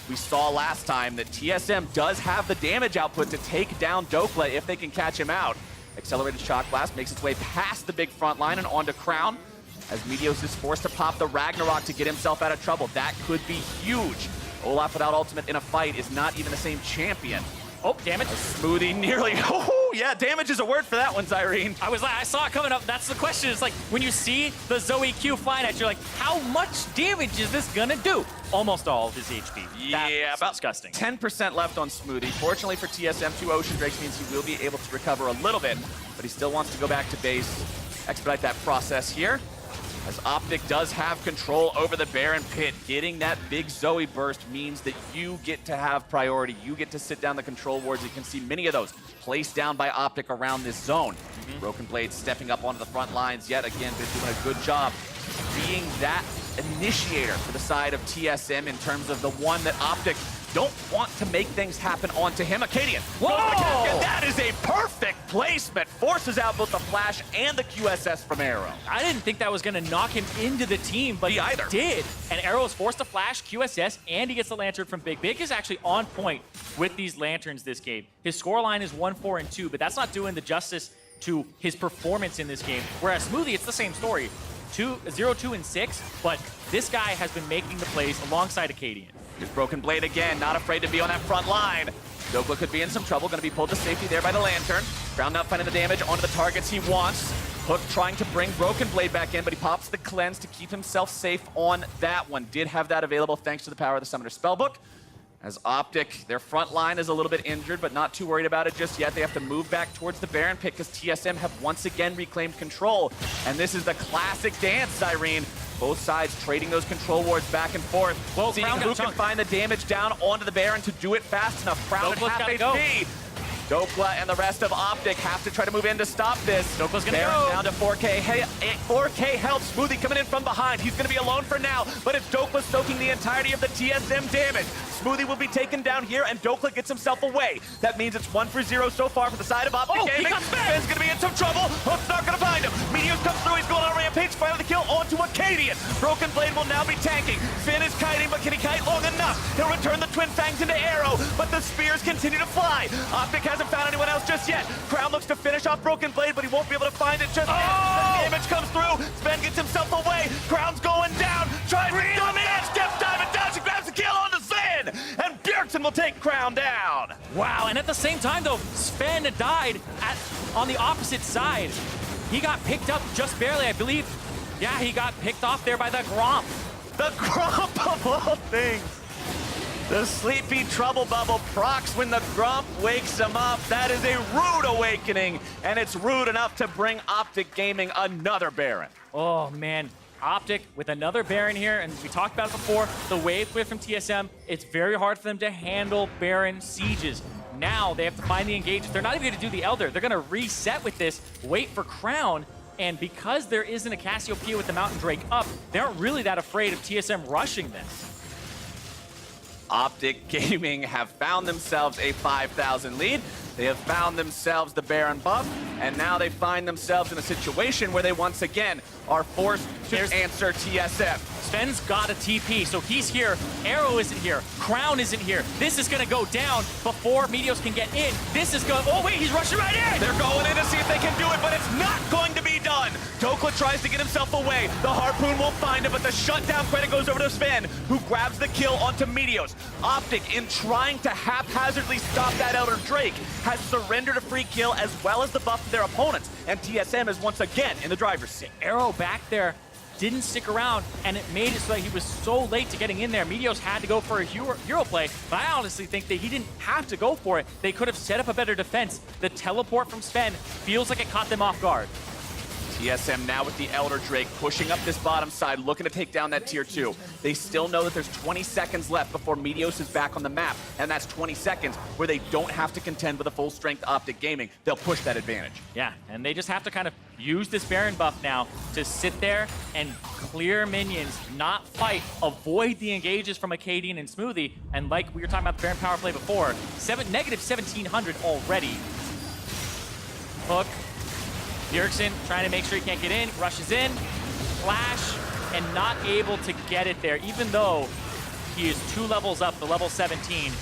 S1: We saw last time that TSM does have the damage output to take down Dokla if they can catch him out. Accelerated Shock Blast makes its way past the big front line and onto Crown, as Meteos is forced to pop the Ragnarok to get himself out of trouble. That could be huge. Olaf without ultimate in a fight is not even the same champion.
S5: Oh, damage.
S1: Smoothie nearly, oh yeah, damage is a word for that one, Zyrene.
S5: I saw it coming up. That's the question. It's like when you see the Zoe Q flying at you, you're like, how much damage is this gonna do? Almost all of his HP.
S1: Yeah,
S5: That's
S1: about
S5: disgusting.
S1: 10% left on Smoothie. Fortunately for TSM, 2 Ocean Drakes means he will be able to recover a little bit, but he still wants to go back to base, expedite that process here. As OpTic does have control over the Baron pit. Getting that big Zoe burst means that you get to have priority. You get to sit down the control wards. You can see many of those placed down by OpTic around this zone. Broken Blade stepping up onto the front lines yet again, been doing a good job being that initiator for the side of TSM in terms of the one that OpTic don't want to make things happen onto him. Acadian.
S5: Whoa!
S1: And that is a perfect placement. Forces out both the flash and the QSS from Arrow.
S5: I didn't think that was going to knock him into the team, but
S1: Me either.
S5: It did. And Arrow is forced to flash QSS, and he gets the Lantern from Big. Big is actually on point with these Lanterns this game. His scoreline is 1-4-2, but that's not doing the justice to his performance in this game. Whereas Smoothie, it's the same story. 0-2-6, but this guy has been making the plays alongside Acadian.
S1: Here's Broken Blade again, not afraid to be on that front line. Dokla could be in some trouble, going to be pulled to safety there by the Lantern. Crown not finding the damage onto the targets he wants. Hook trying to bring Broken Blade back in, but he pops the cleanse to keep himself safe on that one. Did have that available thanks to the power of the Summoner Spellbook. As OpTic, their front line is a little bit injured, but not too worried about it just yet. They have to move back towards the Baron pit because TSM have once again reclaimed control. And this is the classic dance, Zyrene. Both sides trading those control wards back and forth.
S5: Whoa,
S1: seeing
S5: Crown
S1: who
S5: got
S1: can
S5: chunked.
S1: find the damage down onto the Baron to do it fast enough. Crown at
S5: Dokla's
S1: half
S5: gotta
S1: HP. Dokla and the rest of OpTic have to try to move in to stop this.
S5: Dokla's gonna
S1: Baron
S5: go.
S1: down to 4K. Hey, 4K help. Smoothie coming in from behind. He's going to be alone for now, but it's Dokla soaking the entirety of the TSM damage. Smoothie will be taken down here, and Dokla gets himself away. That means it's 1-0 so far for the side of OpTic
S5: Oh, he
S1: Gaming.
S5: got Sven!
S1: Sven's going to be in some trouble. Hook's not going to find him. Meteos comes through. He's going on a rampage. Finally the kill onto Acadian. Broken Blade will now be tanking. Finn is kiting, but can he kite long enough? He'll return the Twin Fangs into Arrow, but the spears continue to fly. OpTic has
S6: hasn't found anyone else just yet. Crown looks to finish off Broken Blade, but he won't be able to find it just yet. The damage comes through. Sven gets himself away. Crown's going down. Tries to come in. Step diving down. She grabs the kill onto Sven. And Bjergsen will take Crown down.
S5: Wow, and at the same time, though, Sven died on the opposite side. He got picked up just barely, I believe. Yeah, he got picked off there by the Gromp.
S6: The Gromp of all things. The sleepy trouble bubble procs when the Gromp wakes him up. That is a rude awakening, and it's rude enough to bring OpTic Gaming another Baron.
S5: Oh, man. OpTic with another Baron here, and we talked about it before, the wave clear from TSM, it's very hard for them to handle Baron sieges. Now they have to find the engages. They're not even going to do the Elder. They're going to reset with this, wait for Crown, and because there isn't a Cassiopeia with the Mountain Drake up, they aren't really that afraid of TSM rushing this.
S1: OpTic Gaming have found themselves a 5,000 lead. They have found themselves the Baron buff, and now they find themselves in a situation where they once again are forced to answer TSM.
S5: Sven's got a TP, so he's here. Arrow isn't here. Crown isn't here. This is going to go down before Meteos can get in. This is going... Oh, wait, he's rushing right in!
S6: They're going in to see if they can do it, but it's not going to be done. Dokla tries to get himself away. The Harpoon won't find him, but the shutdown credit goes over to Sven, who grabs the kill onto Meteos. OpTic, in trying to haphazardly stop that Elder Drake, has surrendered a free kill as well as the buff to their opponents, and TSM is once again in the driver's seat.
S5: Arrow back there didn't stick around, and it made it so that he was so late to getting in there. Meteos had to go for a hero play, but I honestly think that he didn't have to go for it. They could have set up a better defense. The teleport from Sven feels like it caught them off guard.
S1: TSM now with the Elder Drake pushing up this bottom side, looking to take down that tier 2. They still know that there's 20 seconds left before Meteos is back on the map, and that's 20 seconds where they don't have to contend with a full-strength OpTic Gaming. They'll push that advantage.
S5: Yeah, and they just have to kind of use this Baron buff now to sit there and clear minions, not fight, avoid the engages from Acadian and Smoothie, and like we were talking about the Baron power play before, negative 1,700 already. Hook. Bjergsen trying to make sure he can't get in, rushes in, flash, and not able to get it there. Even though he is 2 levels up to level 17,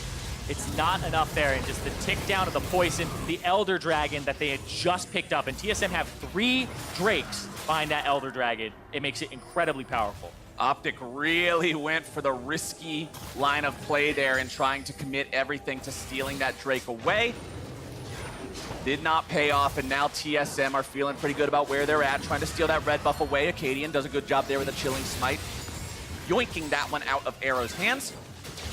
S5: it's not enough there. And just the tick down of the poison, the Elder Dragon that they had just picked up. And TSM have 3 Drakes behind that Elder Dragon. It makes it incredibly powerful.
S1: OpTic really went for the risky line of play there in trying to commit everything to stealing that Drake away. Did not pay off, and now TSM are feeling pretty good about where they're at, trying to steal that red buff away. Acadian does a good job there with a Chilling Smite, yoinking that one out of Arrow's hands,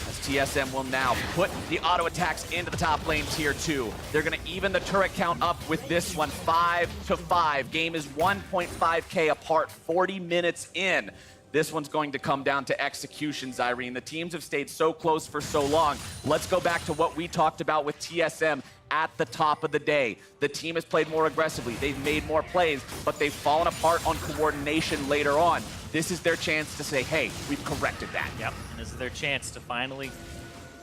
S1: as TSM will now put the auto attacks into the top lane tier 2. They're going to even the turret count up with this one, 5-5. Game is 1.5k apart, 40 minutes in. This one's going to come down to execution, Zyrene. The teams have stayed so close for so long. Let's go back to what we talked about with TSM at the top of the day. The team has played more aggressively. They've made more plays, but they've fallen apart on coordination later on. This is their chance to say, hey, we've corrected that.
S5: Yep, and this is their chance to finally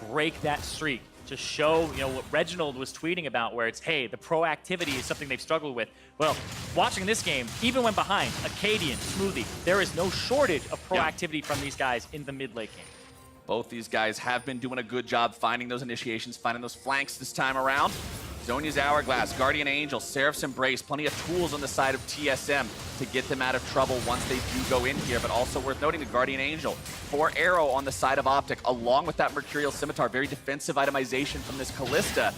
S5: break that streak, to show, what Reginald was tweeting about, where it's, hey, the proactivity is something they've struggled with. Well, watching this game, even when behind, Acadian, Smoothie, there is no shortage of proactivity from these guys in the mid-late game.
S1: Both these guys have been doing a good job finding those initiations, finding those flanks this time around. Zhonya's Hourglass, Guardian Angel, Seraph's Embrace, plenty of tools on the side of TSM to get them out of trouble once they do go in here, but also worth noting the Guardian Angel for Arrow on the side of OpTic, along with that Mercurial Scimitar, very defensive itemization from this Callista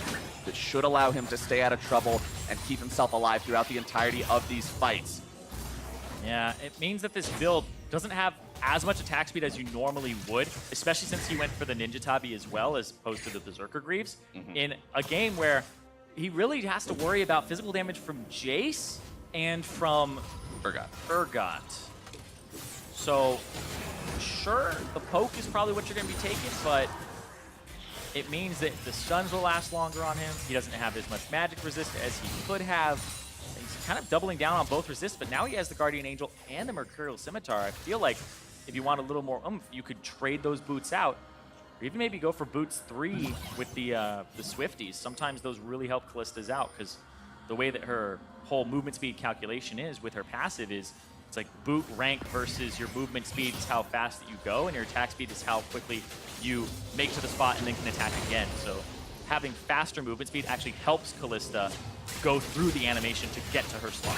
S1: that should allow him to stay out of trouble and keep himself alive throughout the entirety of these fights.
S5: Yeah, it means that this build doesn't have as much attack speed as you normally would, especially since he went for the Ninja Tabi as well as opposed to the Berserker Greaves, in a game where he really has to worry about physical damage from Jace and from Urgot. So, sure, the poke is probably what you're going to be taking, but it means that the stuns will last longer on him. He doesn't have as much magic resist as he could have. He's kind of doubling down on both resist, but now he has the Guardian Angel and the Mercurial Scimitar. I feel like if you want a little more oomph, you could trade those boots out, or even maybe go for boots 3 with the Swifties. Sometimes those really help Callista's out, because the way that her whole movement speed calculation is with her passive is it's like boot rank versus your movement speed is how fast that you go, and your attack speed is how quickly you make to the spot and then can attack again. So
S2: having faster movement speed actually helps Kalista go through the animation to get to her slot.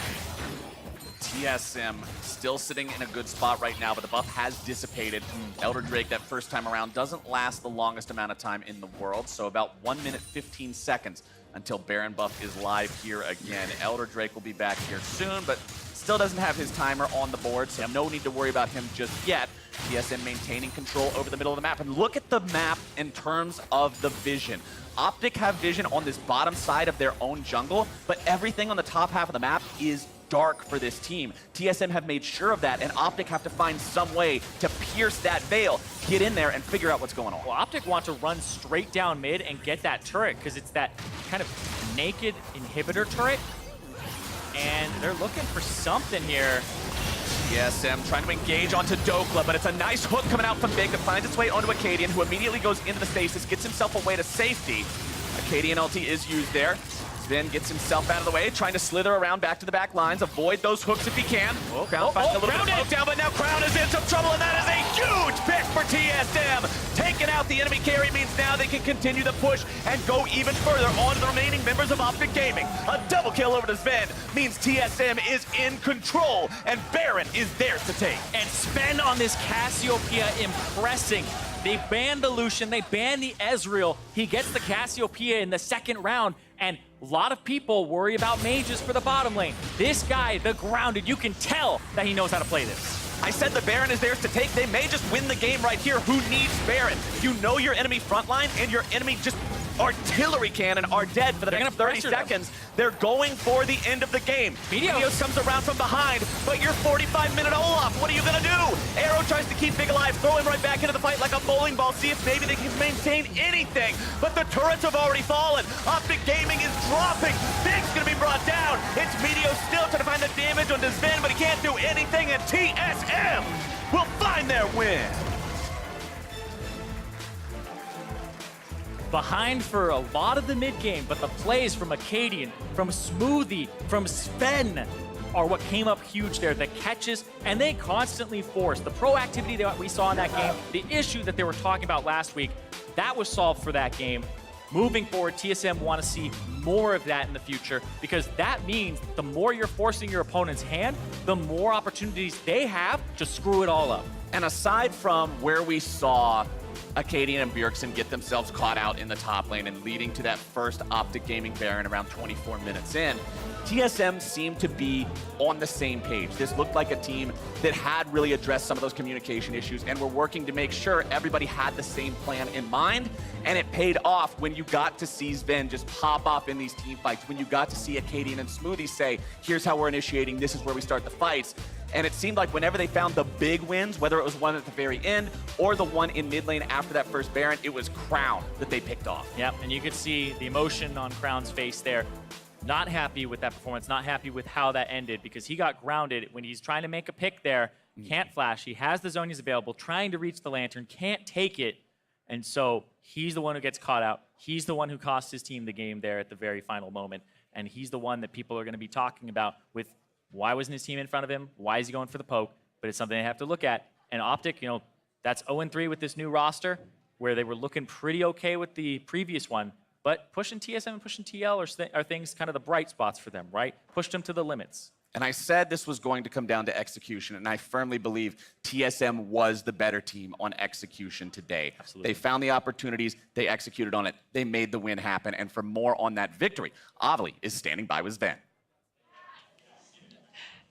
S1: TSM still sitting in a good spot right now, but the buff has dissipated. Elder Drake that first time around doesn't last the longest amount of time in the world, so about 1 minute 15 seconds until Baron buff is live here again. Elder Drake will be back here soon, but still doesn't have his timer on the board, so no need to worry about him just yet. TSM maintaining control over the middle of the map. And look at the map in terms of the vision. OpTic have vision on this bottom side of their own jungle, but everything on the top half of the map is dark for this team. TSM have made sure of that, and OpTic have to find some way to pierce that veil, get in there, and figure out what's going on.
S2: Well, OpTic want to run straight down mid and get that turret, because it's that kind of naked inhibitor turret. And they're looking for something here.
S1: TSM trying to engage onto Dokla, but it's a nice hook coming out from Big that finds its way onto Acadian, who immediately goes into the stasis, gets himself away to safety. Acadian ulti is used there. Sven gets himself out of the way, trying to slither around back to the back lines, avoid those hooks if he can. Crown finding a little bit of smoke down, but now Crown is in some trouble, and that is a huge pick for TSM. Taking out the enemy carry means now they can continue the push and go even further on to the remaining members of OpTic Gaming. A double kill over to Sven means TSM is in control, and Baron is theirs to take.
S2: And Sven on this Cassiopeia impressing. They banned the Lucian, they banned the Ezreal. He gets the Cassiopeia in the second round, and a lot of people worry about mages for the bottom lane. This guy, the Grounded, you can tell that he knows how to play this.
S1: I said the Baron is theirs to take. They may just win the game right here. Who needs Baron? You know your enemy frontline and your enemy just artillery cannon are dead for the next 30 seconds. They're going for the end of the game. Meteos comes around from behind, but you're 45-minute Olaf. What are you gonna do? Arrow tries to keep Big alive, throw him right back into the fight like a bowling ball, see if maybe they can maintain anything. But the turrets have already fallen. OpTic Gaming is dropping. Big's gonna be brought down. It's Meteos still trying to find the damage on Sven, but he can't do anything, and TSM will find their win.
S2: Behind for a lot of the mid game, but the plays from Acadian, from Smoothie, from Sven are what came up huge there. The catches, and they constantly force. The proactivity that we saw in that game, the issue that they were talking about last week, that was solved for that game. Moving forward, TSM want to see more of that in the future, because that means the more you're forcing your opponent's hand, the more opportunities they have to screw it all up.
S1: And aside from where we saw Acadian and Bjergsen get themselves caught out in the top lane and leading to that first OpTic Gaming Baron around 24 minutes in, TSM seemed to be on the same page. This looked like a team that had really addressed some of those communication issues and were working to make sure everybody had the same plan in mind. And it paid off when you got to see Sven just pop off in these team fights, when you got to see Acadian and Smoothie say, here's how we're initiating, this is where we start the fights. And it seemed like whenever they found the big wins, whether it was one at the very end or the one in mid lane after that first Baron, it was Crown that they picked off.
S2: Yep, and you could see the emotion on Crown's face there. Not happy with that performance, not happy with how that ended, because he got grounded when he's trying to make a pick there, can't flash, he has the Zonias available, trying to reach the Lantern, can't take it, and so he's the one who gets caught out. He's the one who cost his team the game there at the very final moment, and he's the one that people are going to be talking about with why wasn't his team in front of him, why is he going for the poke, but it's something they have to look at. And OpTic, you know, that's 0-3 with this new roster, where they were looking pretty okay with the previous one, but pushing TSM and pushing TL are things kind of the bright spots for them, right? Pushed them to the limits.
S1: And I said this was going to come down to execution, and I firmly believe TSM was the better team on execution today.
S2: Absolutely.
S1: They found the opportunities, they executed on it, they made the win happen, and for more on that victory, Avali is standing by with Sven.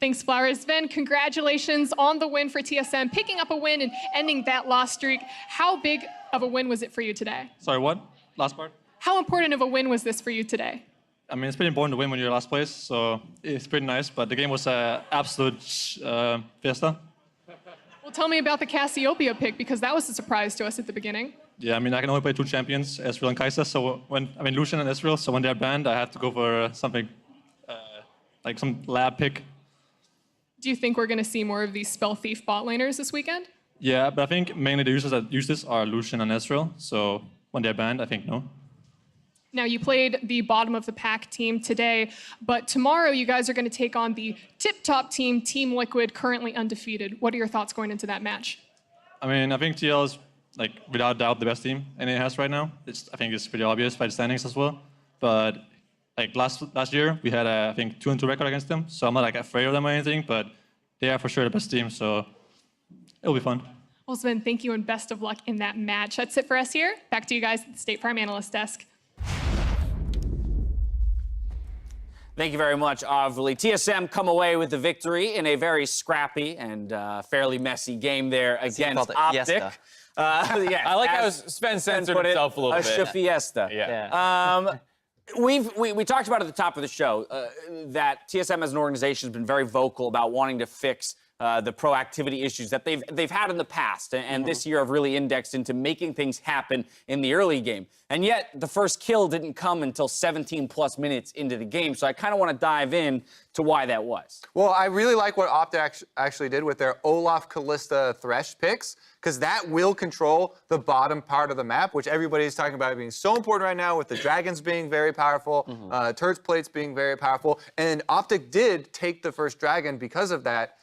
S3: Thanks, Flowers. Sven, congratulations on the win for TSM, picking up a win and ending that loss streak. How big of a win was it for you today?
S7: Sorry, what? Last part?
S3: How important of a win was this for you today?
S7: I mean, it's pretty important to win when you're last place, so it's pretty nice, but the game was an absolute fiesta.
S3: Well, tell me about the Cassiopeia pick, because that was a surprise to us at the beginning.
S7: Yeah, I mean, I can only play two champions, Ezreal and Kai'Sa, so Lucian and Ezreal, so when they're banned, I had to go for something, like some lab pick.
S3: Do you think we're going to see more of these Spell Thief bot laners this weekend?
S7: Yeah, but I think mainly the users that use this are Lucian and Ezreal, so when they're banned, I think no.
S3: Now, you played the bottom of the pack team today, but tomorrow you guys are going to take on the tip-top team, Team Liquid, currently undefeated. What are your thoughts going into that match?
S7: I mean, I think TL is like without doubt the best team NA has right now. I think it's pretty obvious by the standings as well. But like last year we had I think 2-2 record against them, so I'm not like afraid of them or anything. But they are for sure the best team, so it'll be fun.
S3: Well, Sven, thank you and best of luck in that match. That's it for us here. Back to you guys at the State Farm Analyst Desk.
S8: Thank you very much, Avli. TSM come away with the victory in a very scrappy and fairly messy game there against OpTic. Yeah,
S5: I like how Sven censored himself a little bit.
S8: A fiesta.
S5: Yeah.
S8: We talked about at the top of the show that TSM as an organization has been very vocal about wanting to fix the proactivity issues that they've had in the past, and this year have really indexed into making things happen in the early game. And yet, the first kill didn't come until 17+ minutes into the game, so I kind of want to dive in to why that was.
S9: Well, I really like what OpTic actually did with their Olaf Kalista Thresh picks, because that will control the bottom part of the map, which everybody's talking about being so important right now, with the dragons being very powerful, turret plates being very powerful, and OpTic did take the first dragon because of that.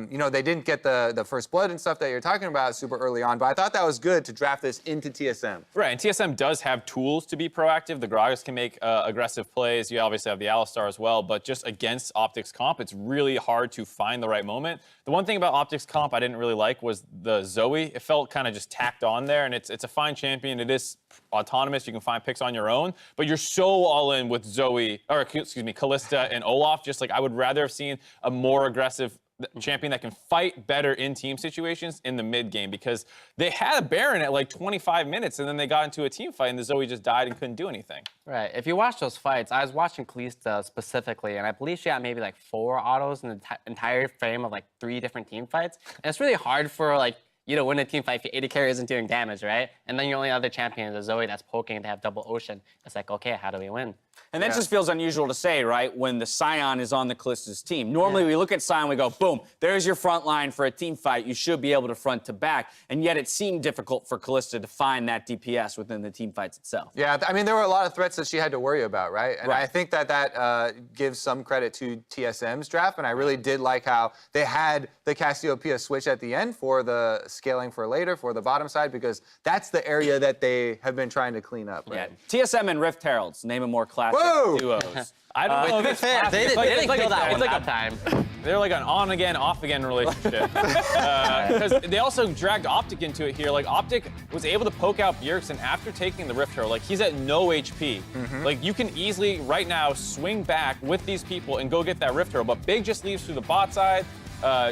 S9: You know, they didn't get the first blood and stuff that you're talking about super early on, but I thought that was good to draft this into TSM.
S5: Right, and TSM does have tools to be proactive. The Gragas can make aggressive plays. You obviously have the Alistar as well, but just against OpTic's comp, it's really hard to find the right moment. The one thing about OpTic's comp I didn't really like was the Zoe. It felt kind of just tacked on there, and it's a fine champion. It is autonomous. You can find picks on your own, but you're so all in with Zoe, or excuse me, Kalista and Olaf. Just like I would rather have seen a more aggressive champion that can fight better in team situations in the mid game, because they had a Baron at like 25 minutes and then they got into a team fight and the Zoe just died and couldn't do anything.
S10: Right. If you watch those fights, I was watching Kalista specifically, and I believe she had maybe like 4 autos in the entire frame of like 3 different team fights. And it's really hard for like you to win a team fight if your AD carry isn't doing damage, right? And then your only other champion is a Zoe that's poking to have double Ocean. It's like, okay, how do we win?
S8: And that just feels unusual to say, right, when the Scion is on the Kalista's team. Normally, we look at Scion, we go, boom, there's your front line for a team fight. You should be able to front to back. And yet it seemed difficult for Kalista to find that DPS within the team fights itself.
S9: Yeah, I mean, there were a lot of threats that she had to worry about, right? And I think that gives some credit to TSM's draft, and I really did like how they had the Cassiopeia switch at the end for the scaling for later, for the bottom side, because that's the area that they have been trying to clean up, right?
S8: Yeah. TSM and Rift Heralds, name a more classic duos.
S5: I don't know if it's
S10: fair. They didn't kill that one that time.
S5: They're like an on-again, off-again relationship. Because they also dragged OpTic into it here. Like, OpTic was able to poke out Bjergsen after taking the Rift Herald. Like, he's at no HP. Like, you can easily, right now, swing back with these people and go get that Rift Herald. But Big just leaves through the bot side.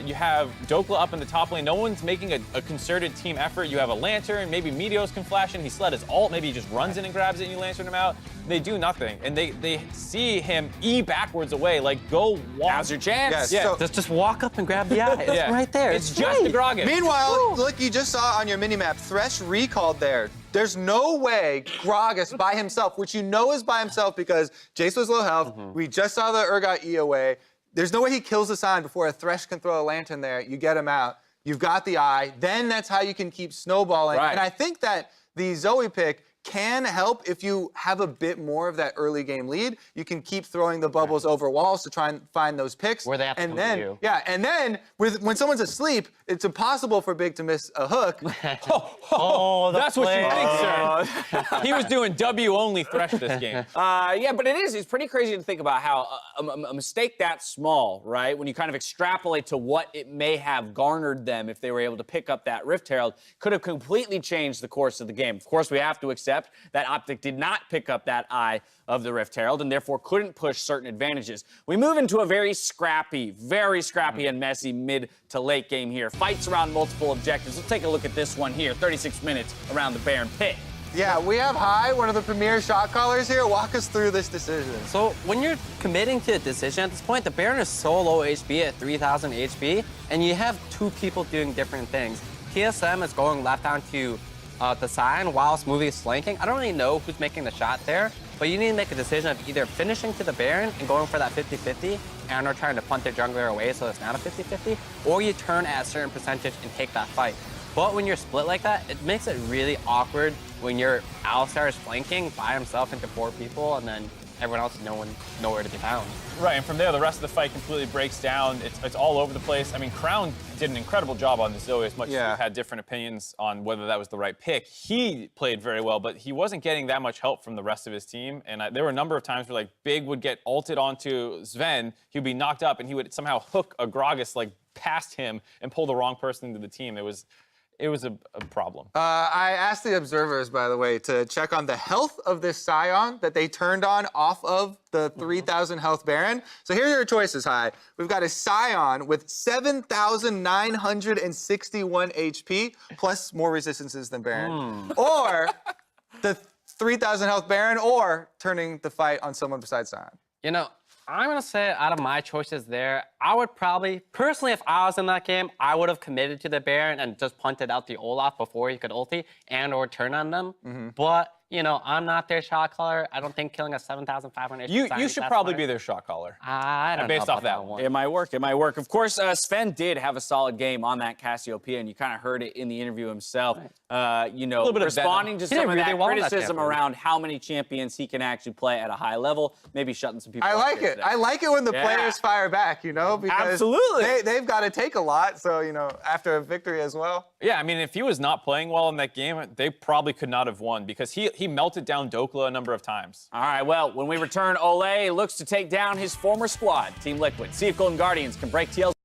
S5: You have Dokla up in the top lane. No one's making a concerted team effort. You have a Lantern. Maybe Meteos can flash in. He slid his ult. Maybe he just runs in and grabs it and you Lantern him out. They do nothing. And they see him E backwards away. Like, go walk.
S8: Now's your chance.
S9: Yeah,
S10: So just walk up and grab the eye. It's right there.
S5: It's just the Gragas.
S9: Meanwhile, look, you just saw on your minimap, Thresh recalled there. There's no way Gragas by himself, which you know is by himself because Jace was low health. We just saw the Urgot E away. There's no way he kills the Scion before a Thresh can throw a Lantern there. You get him out. You've got the eye. Then that's how you can keep snowballing.
S8: Right.
S9: And I think that the Zoe pick can help if you have a bit more of that early game lead. You can keep throwing the bubbles over walls to try and find those picks.
S10: Where they have to come to you.
S9: Yeah, and then when someone's asleep, it's impossible for Big to miss a hook.
S5: That's what you think, sir. He was doing W-only Thresh this game.
S8: Yeah, but it's pretty crazy to think about how a mistake that small, right, when you kind of extrapolate to what it may have garnered them if they were able to pick up that Rift Herald, could have completely changed the course of the game. Of course, we have to accept that OpTic did not pick up that eye of the Rift Herald and therefore couldn't push certain advantages. We move into a very scrappy and messy mid to late game here. Fights around multiple objectives. Let's take a look at this one here. 36 minutes around the Baron pit.
S9: Yeah, we have Hai, one of the premier shot callers here. Walk us through this decision.
S10: So when you're committing to a decision at this point, the Baron is so low HP at 3,000 HP, and you have 2 people doing different things. TSM is going left down to the Scion while Smoothie is flanking. I don't really know who's making the shot there, but you need to make a decision of either finishing to the Baron and going for that 50-50 and or trying to punt their jungler away so it's not a 50-50, or you turn at a certain percentage and take that fight. But when you're split like that, it makes it really awkward when your Alistar is flanking by himself into 4 people, and then everyone else is nowhere to be found.
S11: Right, and from there, the rest of the fight completely breaks down. It's all over the place. I mean, Crown did an incredible job on this Zoe, as much as we've had different opinions on whether that was the right pick. He played very well, but he wasn't getting that much help from the rest of his team. And there were a number of times where, like, Big would get ulted onto Sven, he would be knocked up, and he would somehow hook a Gragas, like, past him and pull the wrong person into the team. It was a problem.
S9: I asked the observers, by the way, to check on the health of this Scion that they turned on off of the 3,000 health Baron. So here are your choices, Hi. We've got a Scion with 7,961 HP, plus more resistances than Baron. Or the 3,000 health Baron, or turning the fight on someone besides Scion.
S10: You know, I'm going to say out of my choices there, I would probably, personally, if I was in that game, I would have committed to the Baron and just punted out the Olaf before he could ulti and or turn on them. But, you know, I'm not their shot caller. I don't think killing a 7,500
S11: You should probably be their shot caller.
S10: I don't know
S11: based off
S10: about
S11: that
S10: one.
S8: It might work. It might work. Of course, Sven did have a solid game on that Cassiopeia, and you kind of heard it in the interview himself. You know,
S11: bit of
S8: responding to
S10: He
S8: some
S10: did
S8: of
S10: really
S8: that
S10: well in that
S8: criticism
S10: campaign.
S8: around how many champions he can actually play at a high level, maybe shutting some people
S9: I
S8: up
S9: like
S8: there
S9: it.
S8: today.
S9: I like it when the
S8: Yeah.
S9: players fire back, you know, because
S8: Absolutely.
S9: they've got to take a lot. So, you know, after a victory as well.
S11: Yeah, I mean, if he was not playing well in that game, they probably could not have won because he melted down Dokla a number of times.
S8: All right, well, when we return, Olay looks to take down his former squad, Team Liquid. See if Golden Guardians can break TL's